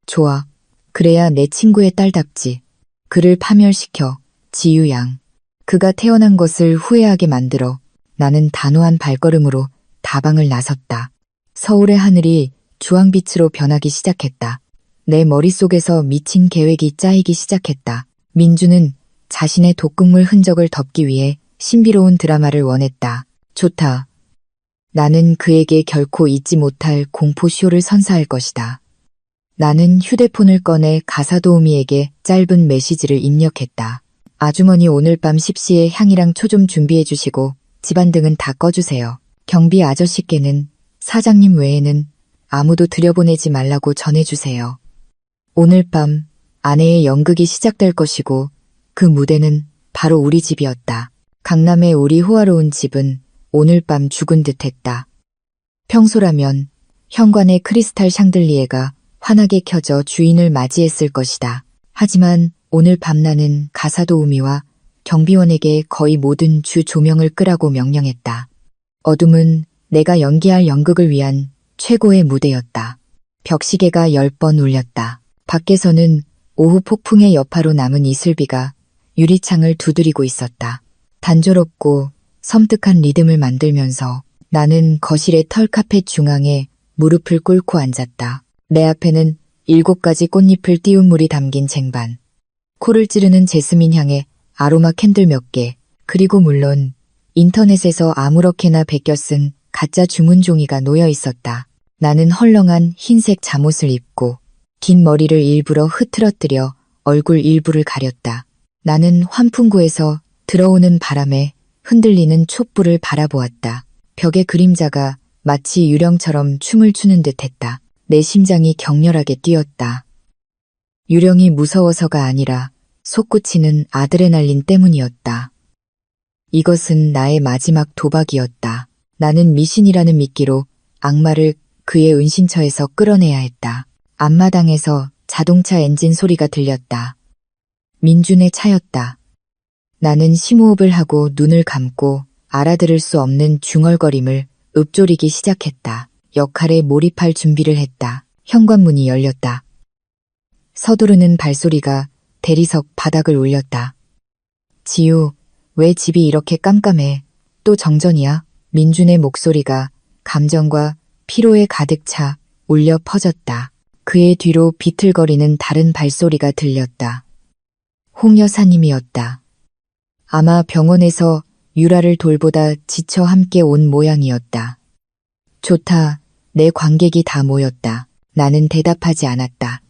좋아. 그래야 내 친구의 딸답지. 그를 파멸시켜. 지유양. 그가 태어난 것을 후회하게 만들어 나는 단호한 발걸음으로 다방을 나섰다. 서울의 하늘이 주황빛으로 변하기 시작했다. 내 머릿속에서 미친 계획이 짜이기 시작했다. 민주는 자신의 독극물 흔적을 덮기 위해 신비로운 드라마를 원했다. 좋다. 나는 그에게 결코 잊지 못할 공포쇼를 선사할 것이다. 나는 휴대폰을 꺼내 가사도우미에게 짧은 메시지를 입력했다. 아주머니 오늘 밤 10시에 향이랑 초 좀 준비해 주시고 집안등은 다 꺼주세요. 경비 아저씨께는 사장님 외에는 아무도 들여보내지 말라고 전해주세요. 오늘 밤 아내의 연극이 시작될 것이고 그 무대는 바로 우리 집이었다. 강남의 우리 호화로운 집은 오늘 밤 죽은 듯했다. 평소라면 현관의 크리스탈 샹들리에가 환하게 켜져 주인을 맞이했을 것이다. 하지만 오늘 밤 나는 가사도우미와 경비원에게 거의 모든 주 조명을 끄라고 명령했다. 어둠은 내가 연기할 연극을 위한 최고의 무대였다. 벽시계가 10번 울렸다. 밖에서는 오후 폭풍의 여파로 남은 이슬비가 유리창을 두드리고 있었다. 단조롭고 섬뜩한 리듬을 만들면서 나는 거실의 털카펫 중앙에 무릎을 꿇고 앉았다. 내 앞에는 7가지 꽃잎을 띄운 물이 담긴 쟁반, 코를 찌르는 제스민 향의 아로마 캔들 몇 개, 그리고 물론 인터넷에서 아무렇게나 베껴 쓴 가짜 주문 종이가 놓여 있었다. 나는 헐렁한 흰색 잠옷을 입고 긴 머리를 일부러 흐트러뜨려 얼굴 일부를 가렸다. 나는 환풍구에서 들어오는 바람에 흔들리는 촛불을 바라보았다. 벽의 그림자가 마치 유령처럼 춤을 추는 듯했다. 내 심장이 격렬하게 뛰었다. 유령이 무서워서가 아니라 솟구치는 아드레날린 때문이었다. 이것은 나의 마지막 도박이었다. 나는 미신이라는 미끼로 악마를 그의 은신처에서 끌어내야 했다. 앞마당에서 자동차 엔진 소리가 들렸다. 민준의 차였다. 나는 심호흡을 하고 눈을 감고 알아들을 수 없는 중얼거림을 읊조리기 시작했다. 역할에 몰입할 준비를 했다. 현관문이 열렸다. 서두르는 발소리가 대리석 바닥을 울렸다. 지우, 왜 집이 이렇게 깜깜해? 또 정전이야? 민준의 목소리가 감정과 피로에 가득 차 울려 퍼졌다. 그의 뒤로 비틀거리는 다른 발소리가 들렸다. 홍 여사님이었다. 아마 병원에서 유라를 돌보다 지쳐 함께 온 모양이었다. 좋다. 내 관객이 다 모였다. 나는 대답하지 않았다.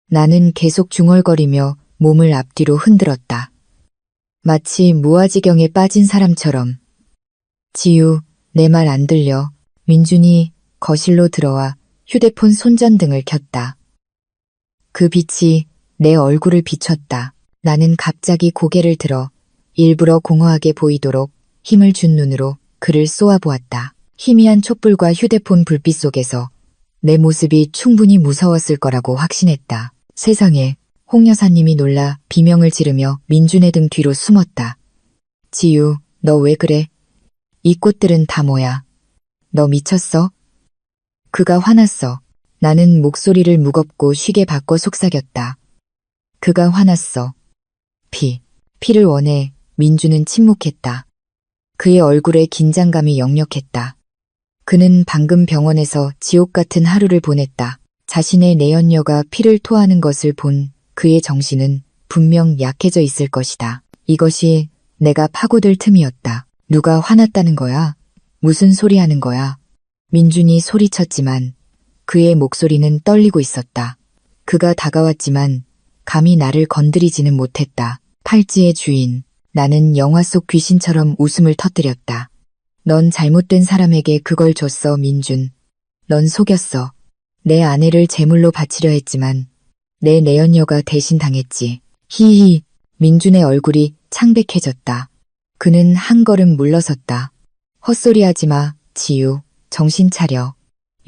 나는 계속 중얼거리며 몸을 앞뒤로 흔들었다. 마치 무아지경에 빠진 사람처럼. 지유, 내 말 안 들려. 민준이 거실로 들어와 휴대폰 손전등을 켰다. 그 빛이 내 얼굴을 비췄다. 나는 갑자기 고개를 들어 일부러 공허하게 보이도록 힘을 준 눈으로 그를 쏘아보았다. 희미한 촛불과 휴대폰 불빛 속에서 내 모습이 충분히 무서웠을 거라고 확신했다. 세상에, 홍 여사님이 놀라 비명을 지르며 민준의 등 뒤로 숨었다. 지유, 너 왜 그래? 이 꽃들은 다 뭐야? 너 미쳤어? 그가 화났어. 나는 목소리를 무겁고 쉬게 바꿔 속삭였다. 그가 화났어. 피를 원해. 민준은 침묵했다. 그의 얼굴에 긴장감이 역력했다. 그는 방금 병원에서 지옥 같은 하루를 보냈다. 자신의 내연녀가 피를 토하는 것을 본 그의 정신은 분명 약해져 있을 것이다. 이것이 내가 파고들 틈이었다. 누가 화났다는 거야? 무슨 소리 하는 거야? 민준이 소리쳤지만 그의 목소리는 떨리고 있었다. 그가 다가왔지만 감히 나를 건드리지는 못했다. 팔찌의 주인, 나는 영화 속 귀신처럼 웃음을 터뜨렸다. 넌 잘못된 사람에게 그걸 줬어, 민준. 넌 속였어. 내 아내를 제물로 바치려 했지만 내 내연녀가 대신 당했지. 히히. 민준의 얼굴이 창백해졌다. 그는 한 걸음 물러섰다. 헛소리하지 마, 지유. 정신 차려.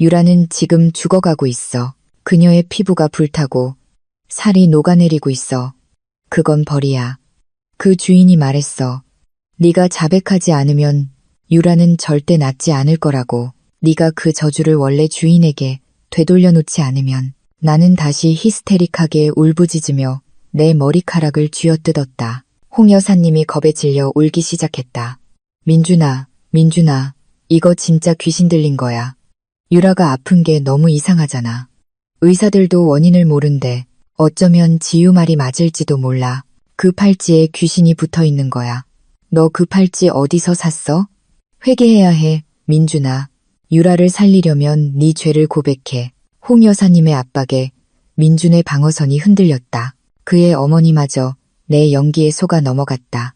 유라는 지금 죽어가고 있어. 그녀의 피부가 불타고 살이 녹아내리고 있어. 그건 벌이야. 그 주인이 말했어. 네가 자백하지 않으면 유라는 절대 낫지 않을 거라고. 네가 그 저주를 원래 주인에게 되돌려 놓지 않으면 나는 다시 히스테릭하게 울부짖으며 내 머리카락을 쥐어뜯었다. 홍 여사님이 겁에 질려 울기 시작했다. 민준아, 민준아, 이거 진짜 귀신 들린 거야. 유라가 아픈 게 너무 이상하잖아. 의사들도 원인을 모른대. 어쩌면 지유 말이 맞을지도 몰라. 그 팔찌에 귀신이 붙어 있는 거야. 너 그 팔찌 어디서 샀어? 회개해야 해, 민준아. 유라를 살리려면 네 죄를 고백해. 홍 여사님의 압박에 민준의 방어선이 흔들렸다. 그의 어머니마저 내 연기에 속아 넘어갔다.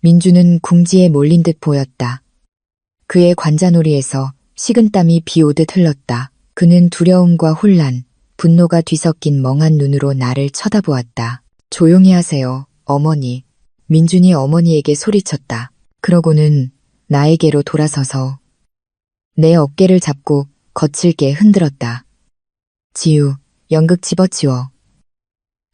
민준은 궁지에 몰린 듯 보였다. 그의 관자놀이에서 식은땀이 비오듯 흘렀다. 그는 두려움과 혼란, 분노가 뒤섞인 멍한 눈으로 나를 쳐다보았다. 조용히 하세요, 어머니. 민준이 어머니에게 소리쳤다. 그러고는 나에게로 돌아서서 내 어깨를 잡고 거칠게 흔들었다. 지유, 연극 집어치워.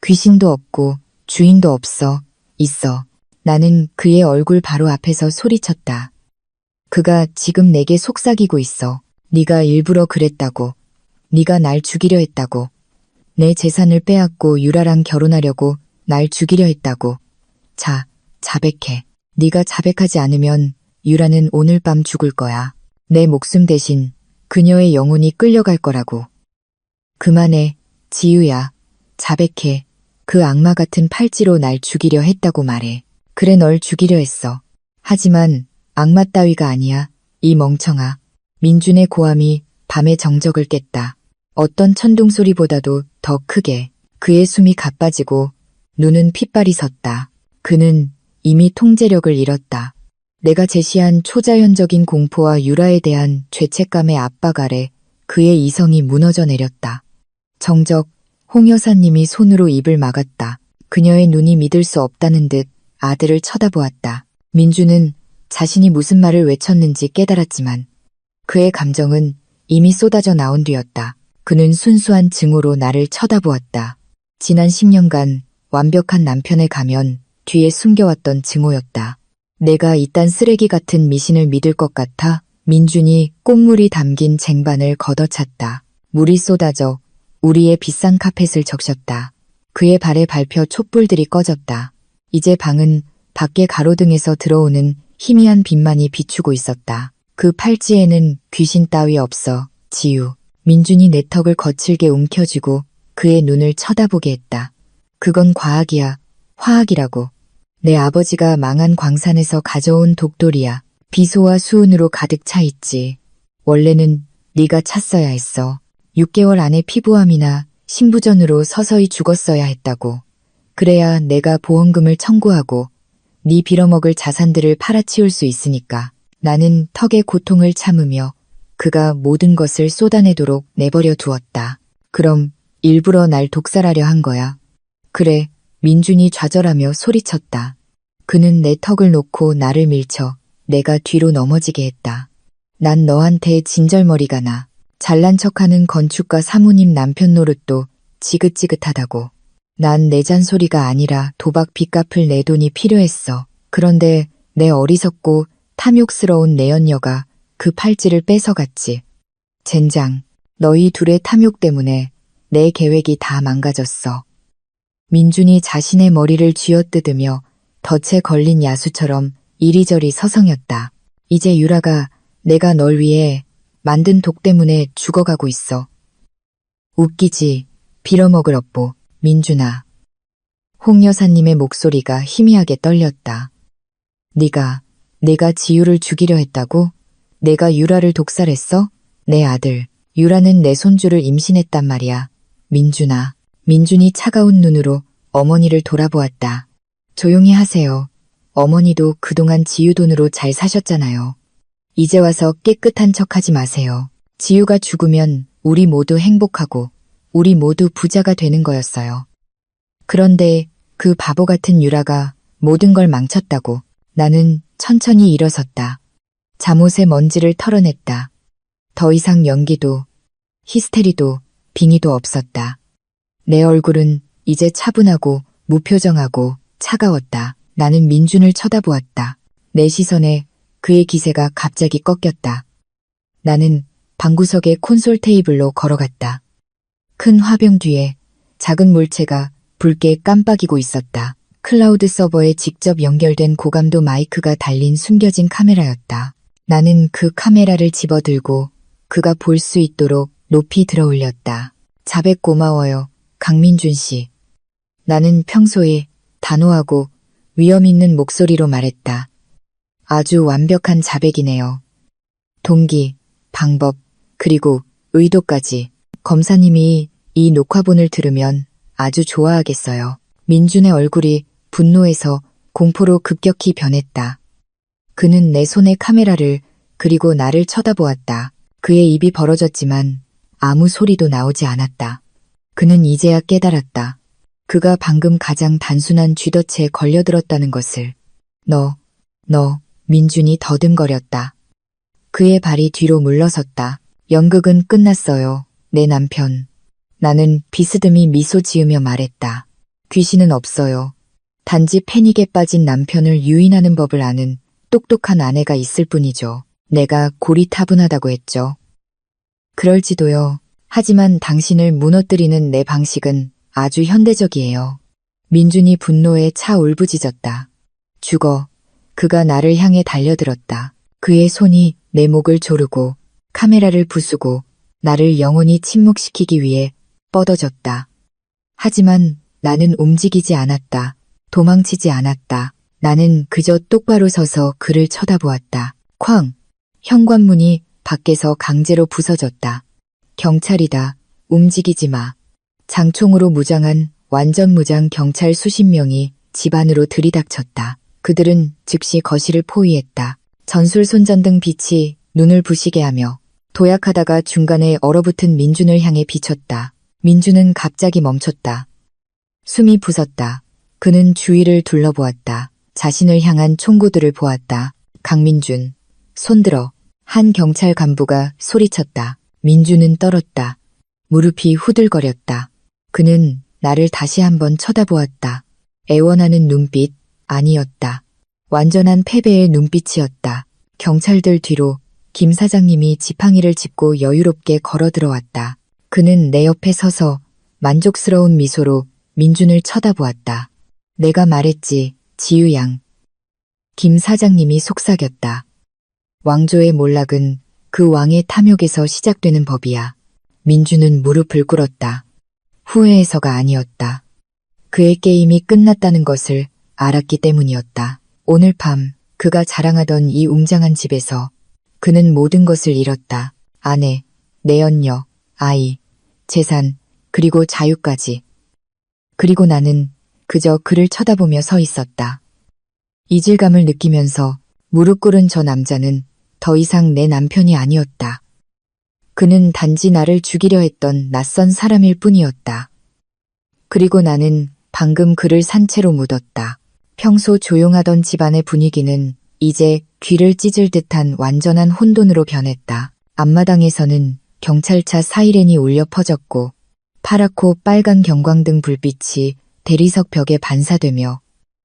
귀신도 없고 주인도 없어. 있어. 나는 그의 얼굴 바로 앞에서 소리쳤다. 그가 지금 내게 속삭이고 있어. 네가 일부러 그랬다고. 네가 날 죽이려 했다고. 내 재산을 빼앗고 유라랑 결혼하려고 날 죽이려 했다고. 자, 자백해. 네가 자백하지 않으면 유라는 오늘 밤 죽을 거야. 내 목숨 대신 그녀의 영혼이 끌려갈 거라고. 그만해, 지유야. 자백해. 그 악마 같은 팔찌로 날 죽이려 했다고 말해. 그래, 널 죽이려 했어. 하지만 악마 따위가 아니야. 이 멍청아. 민준의 고함이 밤의 정적을 깼다. 어떤 천둥 소리보다도 더 크게. 그의 숨이 가빠지고 눈은 핏발이 섰다. 그는 이미 통제력을 잃었다. 내가 제시한 초자연적인 공포와 유라에 대한 죄책감의 압박 아래 그의 이성이 무너져 내렸다. 정적 홍 여사님이 손으로 입을 막았다. 그녀의 눈이 믿을 수 없다는 듯 아들을 쳐다보았다. 민주는 자신이 무슨 말을 외쳤는지 깨달았지만 그의 감정은 이미 쏟아져 나온 뒤였다. 그는 순수한 증오로 나를 쳐다보았다. 지난 10년간 완벽한 남편의 가면 뒤에 숨겨왔던 증오였다. 내가 이딴 쓰레기 같은 미신을 믿을 것 같아 민준이 꽃물이 담긴 쟁반을 걷어찼다. 물이 쏟아져 우리의 비싼 카펫을 적셨다. 그의 발에 밟혀 촛불들이 꺼졌다. 이제 방은 밖에 가로등에서 들어오는 희미한 빛만이 비추고 있었다. 그 팔찌에는 귀신 따위 없어, 지유. 민준이 내 턱을 거칠게 움켜쥐고 그의 눈을 쳐다보게 했다. 그건 과학이야, 화학이라고. 내 아버지가 망한 광산에서 가져온 독돌이야. 비소와 수은으로 가득 차 있지. 원래는 네가 찼어야 했어. 6개월 안에 피부암이나 신부전으로 서서히 죽었어야 했다고. 그래야 내가 보험금을 청구하고 네 빌어먹을 자산들을 팔아치울 수 있으니까. 나는 턱의 고통을 참으며 그가 모든 것을 쏟아내도록 내버려 두었다. 그럼 일부러 날 독살하려 한 거야. 그래, 민준이 좌절하며 소리쳤다. 그는 내 턱을 놓고 나를 밀쳐 내가 뒤로 넘어지게 했다. 난 너한테 진절머리가 나. 잘난 척하는 건축가 사모님 남편 노릇도 지긋지긋하다고. 난 내 잔소리가 아니라 도박 빚갚을 내 돈이 필요했어. 그런데 내 어리석고 탐욕스러운 내연녀가 그 팔찌를 뺏어갔지. 젠장, 너희 둘의 탐욕 때문에 내 계획이 다 망가졌어. 민준이 자신의 머리를 쥐어뜯으며 덫에 걸린 야수처럼 이리저리 서성였다. 이제 유라가 내가 널 위해 만든 독 때문에 죽어가고 있어. 웃기지, 빌어먹을 업보, 민준아. 홍 여사님의 목소리가 희미하게 떨렸다. 내가 지유를 죽이려 했다고? 내가 유라를 독살했어? 내 아들, 유라는 내 손주를 임신했단 말이야. 민준아. 민준이 차가운 눈으로 어머니를 돌아보았다. 조용히 하세요. 어머니도 그동안 지유 돈으로 잘 사셨잖아요. 이제 와서 깨끗한 척하지 마세요. 지유가 죽으면 우리 모두 행복하고 우리 모두 부자가 되는 거였어요. 그런데 그 바보 같은 유라가 모든 걸 망쳤다고. 나는 천천히 일어섰다. 잠옷의 먼지를 털어냈다. 더 이상 연기도, 히스테리도, 빙의도 없었다. 내 얼굴은 이제 차분하고 무표정하고 차가웠다. 나는 민준을 쳐다보았다. 내 시선에 그의 기세가 갑자기 꺾였다. 나는 방구석의 콘솔 테이블로 걸어갔다. 큰 화병 뒤에 작은 물체가 붉게 깜빡이고 있었다. 클라우드 서버에 직접 연결된 고감도 마이크가 달린 숨겨진 카메라였다. 나는 그 카메라를 집어들고 그가 볼 수 있도록 높이 들어 올렸다. 자백 고마워요, 강민준 씨. 나는 평소에 단호하고 위험 있는 목소리로 말했다. 아주 완벽한 자백이네요. 동기, 방법, 그리고 의도까지. 검사님이 이 녹화본을 들으면 아주 좋아하겠어요. 민준의 얼굴이 분노에서 공포로 급격히 변했다. 그는 내 손에 카메라를 그리고 나를 쳐다보았다. 그의 입이 벌어졌지만 아무 소리도 나오지 않았다. 그는 이제야 깨달았다. 그가 방금 가장 단순한 쥐덫에 걸려들었다는 것을. 너, 민준이 더듬거렸다. 그의 발이 뒤로 물러섰다. 연극은 끝났어요, 내 남편. 나는 비스듬히 미소 지으며 말했다. 귀신은 없어요. 단지 패닉에 빠진 남편을 유인하는 법을 아는 똑똑한 아내가 있을 뿐이죠. 내가 고리타분하다고 했죠. 그럴지도요. 하지만 당신을 무너뜨리는 내 방식은 아주 현대적이에요. 민준이 분노에 차 울부짖었다. 죽어. 그가 나를 향해 달려들었다. 그의 손이 내 목을 조르고 카메라를 부수고 나를 영원히 침묵시키기 위해 뻗어졌다. 하지만 나는 움직이지 않았다. 도망치지 않았다. 나는 그저 똑바로 서서 그를 쳐다보았다. 쾅! 현관문이 밖에서 강제로 부서졌다. 경찰이다. 움직이지 마. 장총으로 무장한 완전 무장 경찰 수십 명이 집 안으로 들이닥쳤다. 그들은 즉시 거실을 포위했다. 전술 손전등 빛이 눈을 부시게 하며 도약하다가 중간에 얼어붙은 민준을 향해 비쳤다. 민준은 갑자기 멈췄다. 숨이 부섰다. 그는 주위를 둘러보았다. 자신을 향한 총구들을 보았다. 강민준, 손들어. 한 경찰 간부가 소리쳤다. 민준은 떨었다. 무릎이 후들거렸다. 그는 나를 다시 한번 쳐다보았다. 애원하는 눈빛 아니었다. 완전한 패배의 눈빛이었다. 경찰들 뒤로 김 사장님이 지팡이를 짚고 여유롭게 걸어 들어왔다. 그는 내 옆에 서서 만족스러운 미소로 민준을 쳐다보았다. 내가 말했지, 지유양. 김 사장님이 속삭였다. 왕조의 몰락은 그 왕의 탐욕에서 시작되는 법이야. 민준은 무릎을 꿇었다. 후회해서가 아니었다. 그의 게임이 끝났다는 것을 알았기 때문이었다. 오늘 밤 그가 자랑하던 이 웅장한 집에서 그는 모든 것을 잃었다. 아내, 내연녀, 아이, 재산, 그리고 자유까지. 그리고 나는 그저 그를 쳐다보며 서 있었다. 이질감을 느끼면서 무릎 꿇은 저 남자는 더 이상 내 남편이 아니었다. 그는 단지 나를 죽이려 했던 낯선 사람일 뿐이었다. 그리고 나는 방금 그를 산채로 묻었다. 평소 조용하던 집안의 분위기는 이제 귀를 찢을 듯한 완전한 혼돈으로 변했다. 앞마당에서는 경찰차 사이렌이 울려 퍼졌고 파랗고 빨간 경광등 불빛이 대리석 벽에 반사되며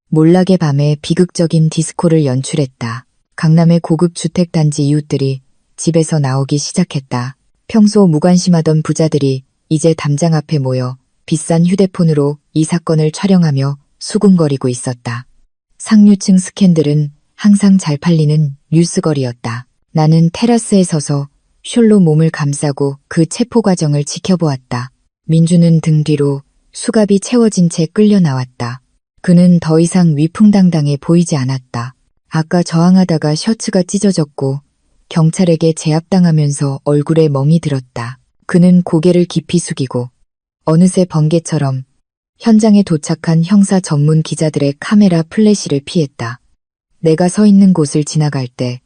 몰락의 밤에 비극적인 디스코를 연출했다. 강남의 고급 주택단지 이웃들이 집에서 나오기 시작했다. 평소 무관심하던 부자들이 이제 담장 앞에 모여 비싼 휴대폰으로 이 사건을 촬영하며 수군거리고 있었다. 상류층 스캔들은 항상 잘 팔리는 뉴스거리였다. 나는 테라스에 서서 숄로 몸을 감싸고 그 체포 과정을 지켜보았다. 민주는 등 뒤로 수갑이 채워진 채 끌려 나왔다. 그는 더 이상 위풍당당해 보이지 않았다. 아까 저항하다가 셔츠가 찢어졌고 경찰에게 제압당하면서 얼굴에 멍이 들었다. 그는 고개를 깊이 숙이고 어느새 번개처럼 현장에 도착한 형사 전문 기자들의 카메라 플래시를 피했다. 내가 서 있는 곳을 지나갈 때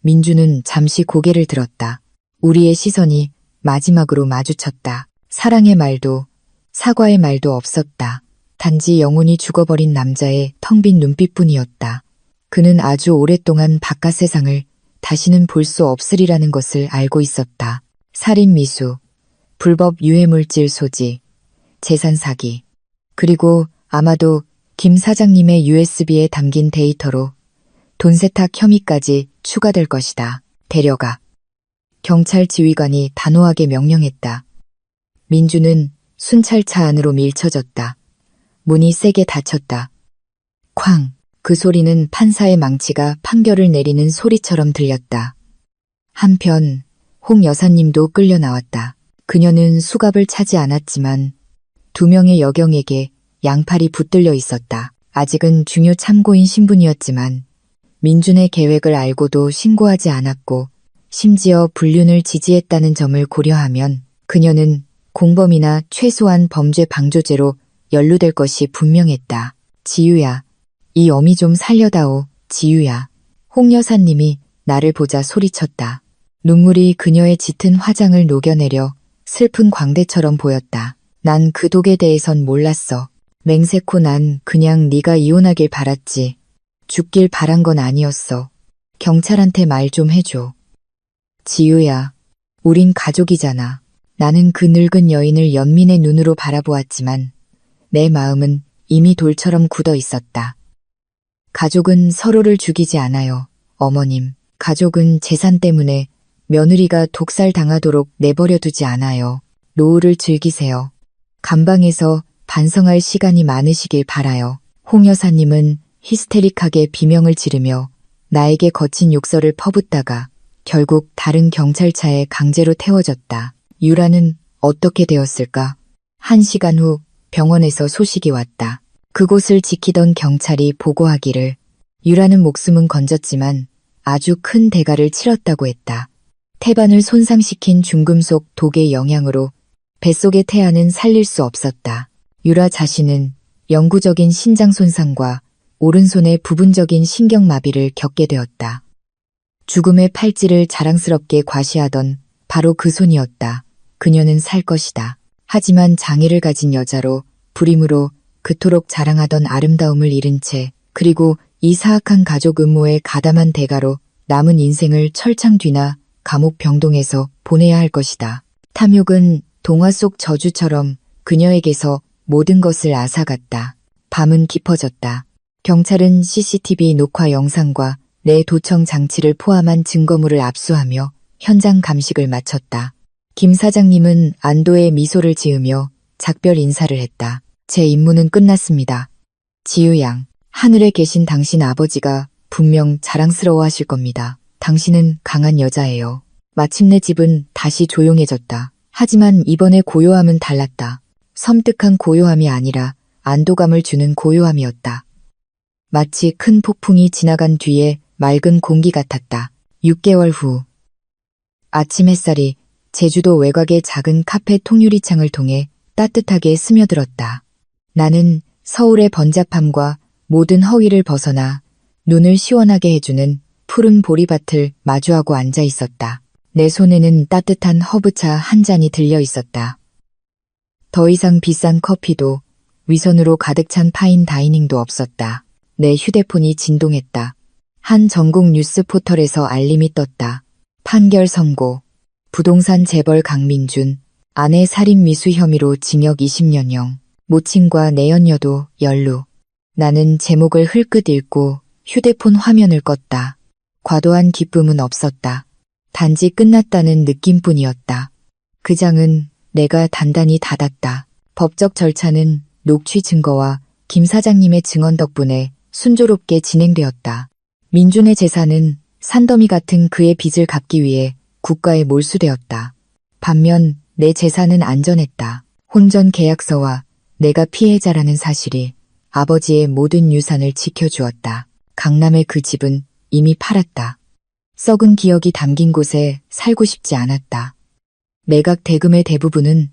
민주는 잠시 고개를 들었다. 우리의 시선이 마지막으로 마주쳤다. 사랑의 말도 사과의 말도 없었다. 단지 영혼이 죽어버린 남자의 텅 빈 눈빛뿐이었다. 그는 아주 오랫동안 바깥 세상을 다시는 볼 수 없으리라는 것을 알고 있었다. 살인 미수, 불법 유해물질 소지, 재산 사기, 그리고 아마도 김 사장님의 USB에 담긴 데이터로 돈 세탁 혐의까지 추가될 것이다. 데려가. 경찰 지휘관이 단호하게 명령했다. 민주는 순찰차 안으로 밀쳐졌다. 문이 세게 닫혔다. 쾅! 그 소리는 판사의 망치가 판결을 내리는 소리처럼 들렸다. 한편 홍 여사님도 끌려 나왔다. 그녀는 수갑을 차지 않았지만 2명의 여경에게 양팔이 붙들려 있었다. 아직은 중요 참고인 신분이었지만 민준의 계획을 알고도 신고하지 않았고 심지어 불륜을 지지했다는 점을 고려하면 그녀는 공범이나 최소한 범죄 방조죄로 연루될 것이 분명했다. 지유야, 이 어미 좀 살려다오, 지유야. 홍 여사님이 나를 보자 소리쳤다. 눈물이 그녀의 짙은 화장을 녹여내려 슬픈 광대처럼 보였다. 난 그 독에 대해선 몰랐어. 맹세코 난 그냥 네가 이혼하길 바랐지. 죽길 바란 건 아니었어. 경찰한테 말 좀 해줘. 지유야, 우린 가족이잖아. 나는 그 늙은 여인을 연민의 눈으로 바라보았지만 내 마음은 이미 돌처럼 굳어 있었다. 가족은 서로를 죽이지 않아요, 어머님. 가족은 재산 때문에 며느리가 독살 당하도록 내버려 두지 않아요. 노후를 즐기세요. 감방에서 반성할 시간이 많으시길 바라요. 홍 여사님은 히스테릭하게 비명을 지르며 나에게 거친 욕설을 퍼붓다가 결국 다른 경찰차에 강제로 태워졌다. 유라는 어떻게 되었을까? 1시간 후 병원에서 소식이 왔다. 그곳을 지키던 경찰이 보고하기를 유라는 목숨은 건졌지만 아주 큰 대가를 치렀다고 했다. 태반을 손상시킨 중금속 독의 영향으로 뱃속의 태아는 살릴 수 없었다. 유라 자신은 영구적인 신장 손상과 오른손의 부분적인 신경마비를 겪게 되었다. 죽음의 팔찌를 자랑스럽게 과시하던 바로 그 손이었다. 그녀는 살 것이다. 하지만 장애를 가진 여자로 불임으로 그토록 자랑하던 아름다움을 잃은 채 그리고 이 사악한 가족 음모의 가담한 대가로 남은 인생을 철창 뒤나 감옥 병동에서 보내야 할 것이다. 탐욕은 동화 속 저주처럼 그녀에게서 모든 것을 앗아갔다. 밤은 깊어졌다. 경찰은 CCTV 녹화 영상과 내 도청 장치를 포함한 증거물을 압수하며 현장 감식을 마쳤다. 김 사장님은 안도의 미소를 지으며 작별 인사를 했다. 제 임무는 끝났습니다. 지유 양, 하늘에 계신 당신 아버지가 분명 자랑스러워하실 겁니다. 당신은 강한 여자예요. 마침내 집은 다시 조용해졌다. 하지만 이번의 고요함은 달랐다. 섬뜩한 고요함이 아니라 안도감을 주는 고요함이었다. 마치 큰 폭풍이 지나간 뒤에 맑은 공기 같았다. 6개월 후 아침 햇살이 제주도 외곽의 작은 카페 통유리창을 통해 따뜻하게 스며들었다. 나는 서울의 번잡함과 모든 허위를 벗어나 눈을 시원하게 해주는 푸른 보리밭을 마주하고 앉아 있었다. 내 손에는 따뜻한 허브차 한 잔이 들려 있었다. 더 이상 비싼 커피도 위선으로 가득 찬 파인 다이닝도 없었다. 내 휴대폰이 진동했다. 한 전국 뉴스 포털에서 알림이 떴다. 판결 선고. 부동산 재벌 강민준, 아내 살인 미수 혐의로 징역 20년형. 모친과 내연녀도 연루. 나는 제목을 흘끗 읽고 휴대폰 화면을 껐다. 과도한 기쁨은 없었다. 단지 끝났다는 느낌뿐이었다. 그 장은 내가 단단히 닫았다. 법적 절차는 녹취 증거와 김 사장님의 증언 덕분에 순조롭게 진행되었다. 민준의 재산은 산더미 같은 그의 빚을 갚기 위해 국가에 몰수되었다. 반면 내 재산은 안전했다. 혼전 계약서와 내가 피해자라는 사실이 아버지의 모든 유산을 지켜주었다. 강남의 그 집은 이미 팔았다. 썩은 기억이 담긴 곳에 살고 싶지 않았다. 매각 대금의 대부분은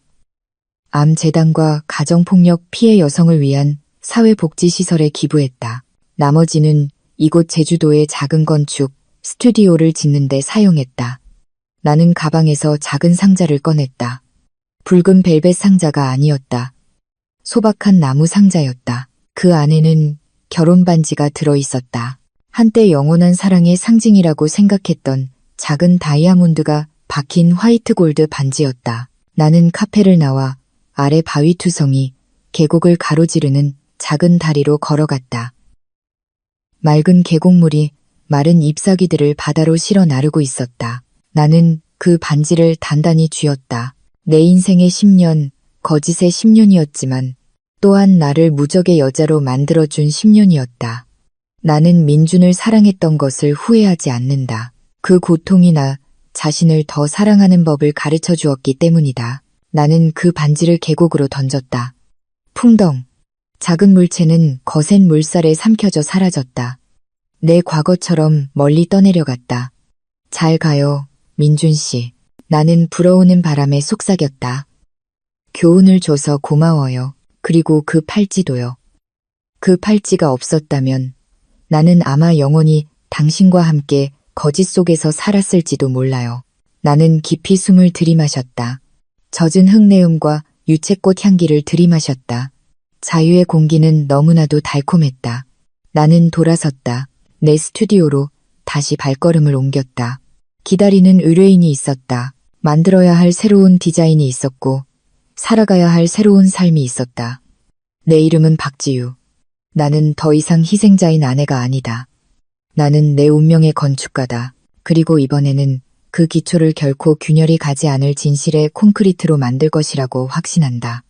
암재단과 가정폭력 피해 여성을 위한 사회복지시설에 기부했다. 나머지는 이곳 제주도의 작은 건축, 스튜디오를 짓는 데 사용했다. 나는 가방에서 작은 상자를 꺼냈다. 붉은 벨벳 상자가 아니었다. 소박한 나무 상자였다. 그 안에는 결혼 반지가 들어있었다. 한때 영원한 사랑의 상징이라고 생각했던 작은 다이아몬드가 박힌 화이트 골드 반지였다. 나는 카페를 나와 아래 바위 투성이 계곡을 가로지르는 작은 다리로 걸어갔다. 맑은 계곡물이 마른 잎사귀들을 바다로 실어 나르고 있었다. 나는 그 반지를 단단히 쥐었다. 내 인생의 10년, 거짓의 10년이었지만 또한 나를 무적의 여자로 만들어준 10년이었다. 나는 민준을 사랑했던 것을 후회하지 않는다. 그 고통이 나 자신을 더 사랑하는 법을 가르쳐 주었기 때문이다. 나는 그 반지를 계곡으로 던졌다. 풍덩. 작은 물체는 거센 물살에 삼켜져 사라졌다. 내 과거처럼 멀리 떠내려갔다. 잘 가요, 민준 씨. 나는 불어오는 바람에 속삭였다. 교훈을 줘서 고마워요. 그리고 그 팔찌도요. 그 팔찌가 없었다면 나는 아마 영원히 당신과 함께 거짓 속에서 살았을지도 몰라요. 나는 깊이 숨을 들이마셨다. 젖은 흙내음과 유채꽃 향기를 들이마셨다. 자유의 공기는 너무나도 달콤했다. 나는 돌아섰다. 내 스튜디오로 다시 발걸음을 옮겼다. 기다리는 의뢰인이 있었다. 만들어야 할 새로운 디자인이 있었고 살아가야 할 새로운 삶이 있었다. 내 이름은 박지유. 나는 더 이상 희생자인 아내가 아니다. 나는 내 운명의 건축가다. 그리고 이번에는 그 기초를 결코 균열이 가지 않을 진실의 콘크리트로 만들 것이라고 확신한다.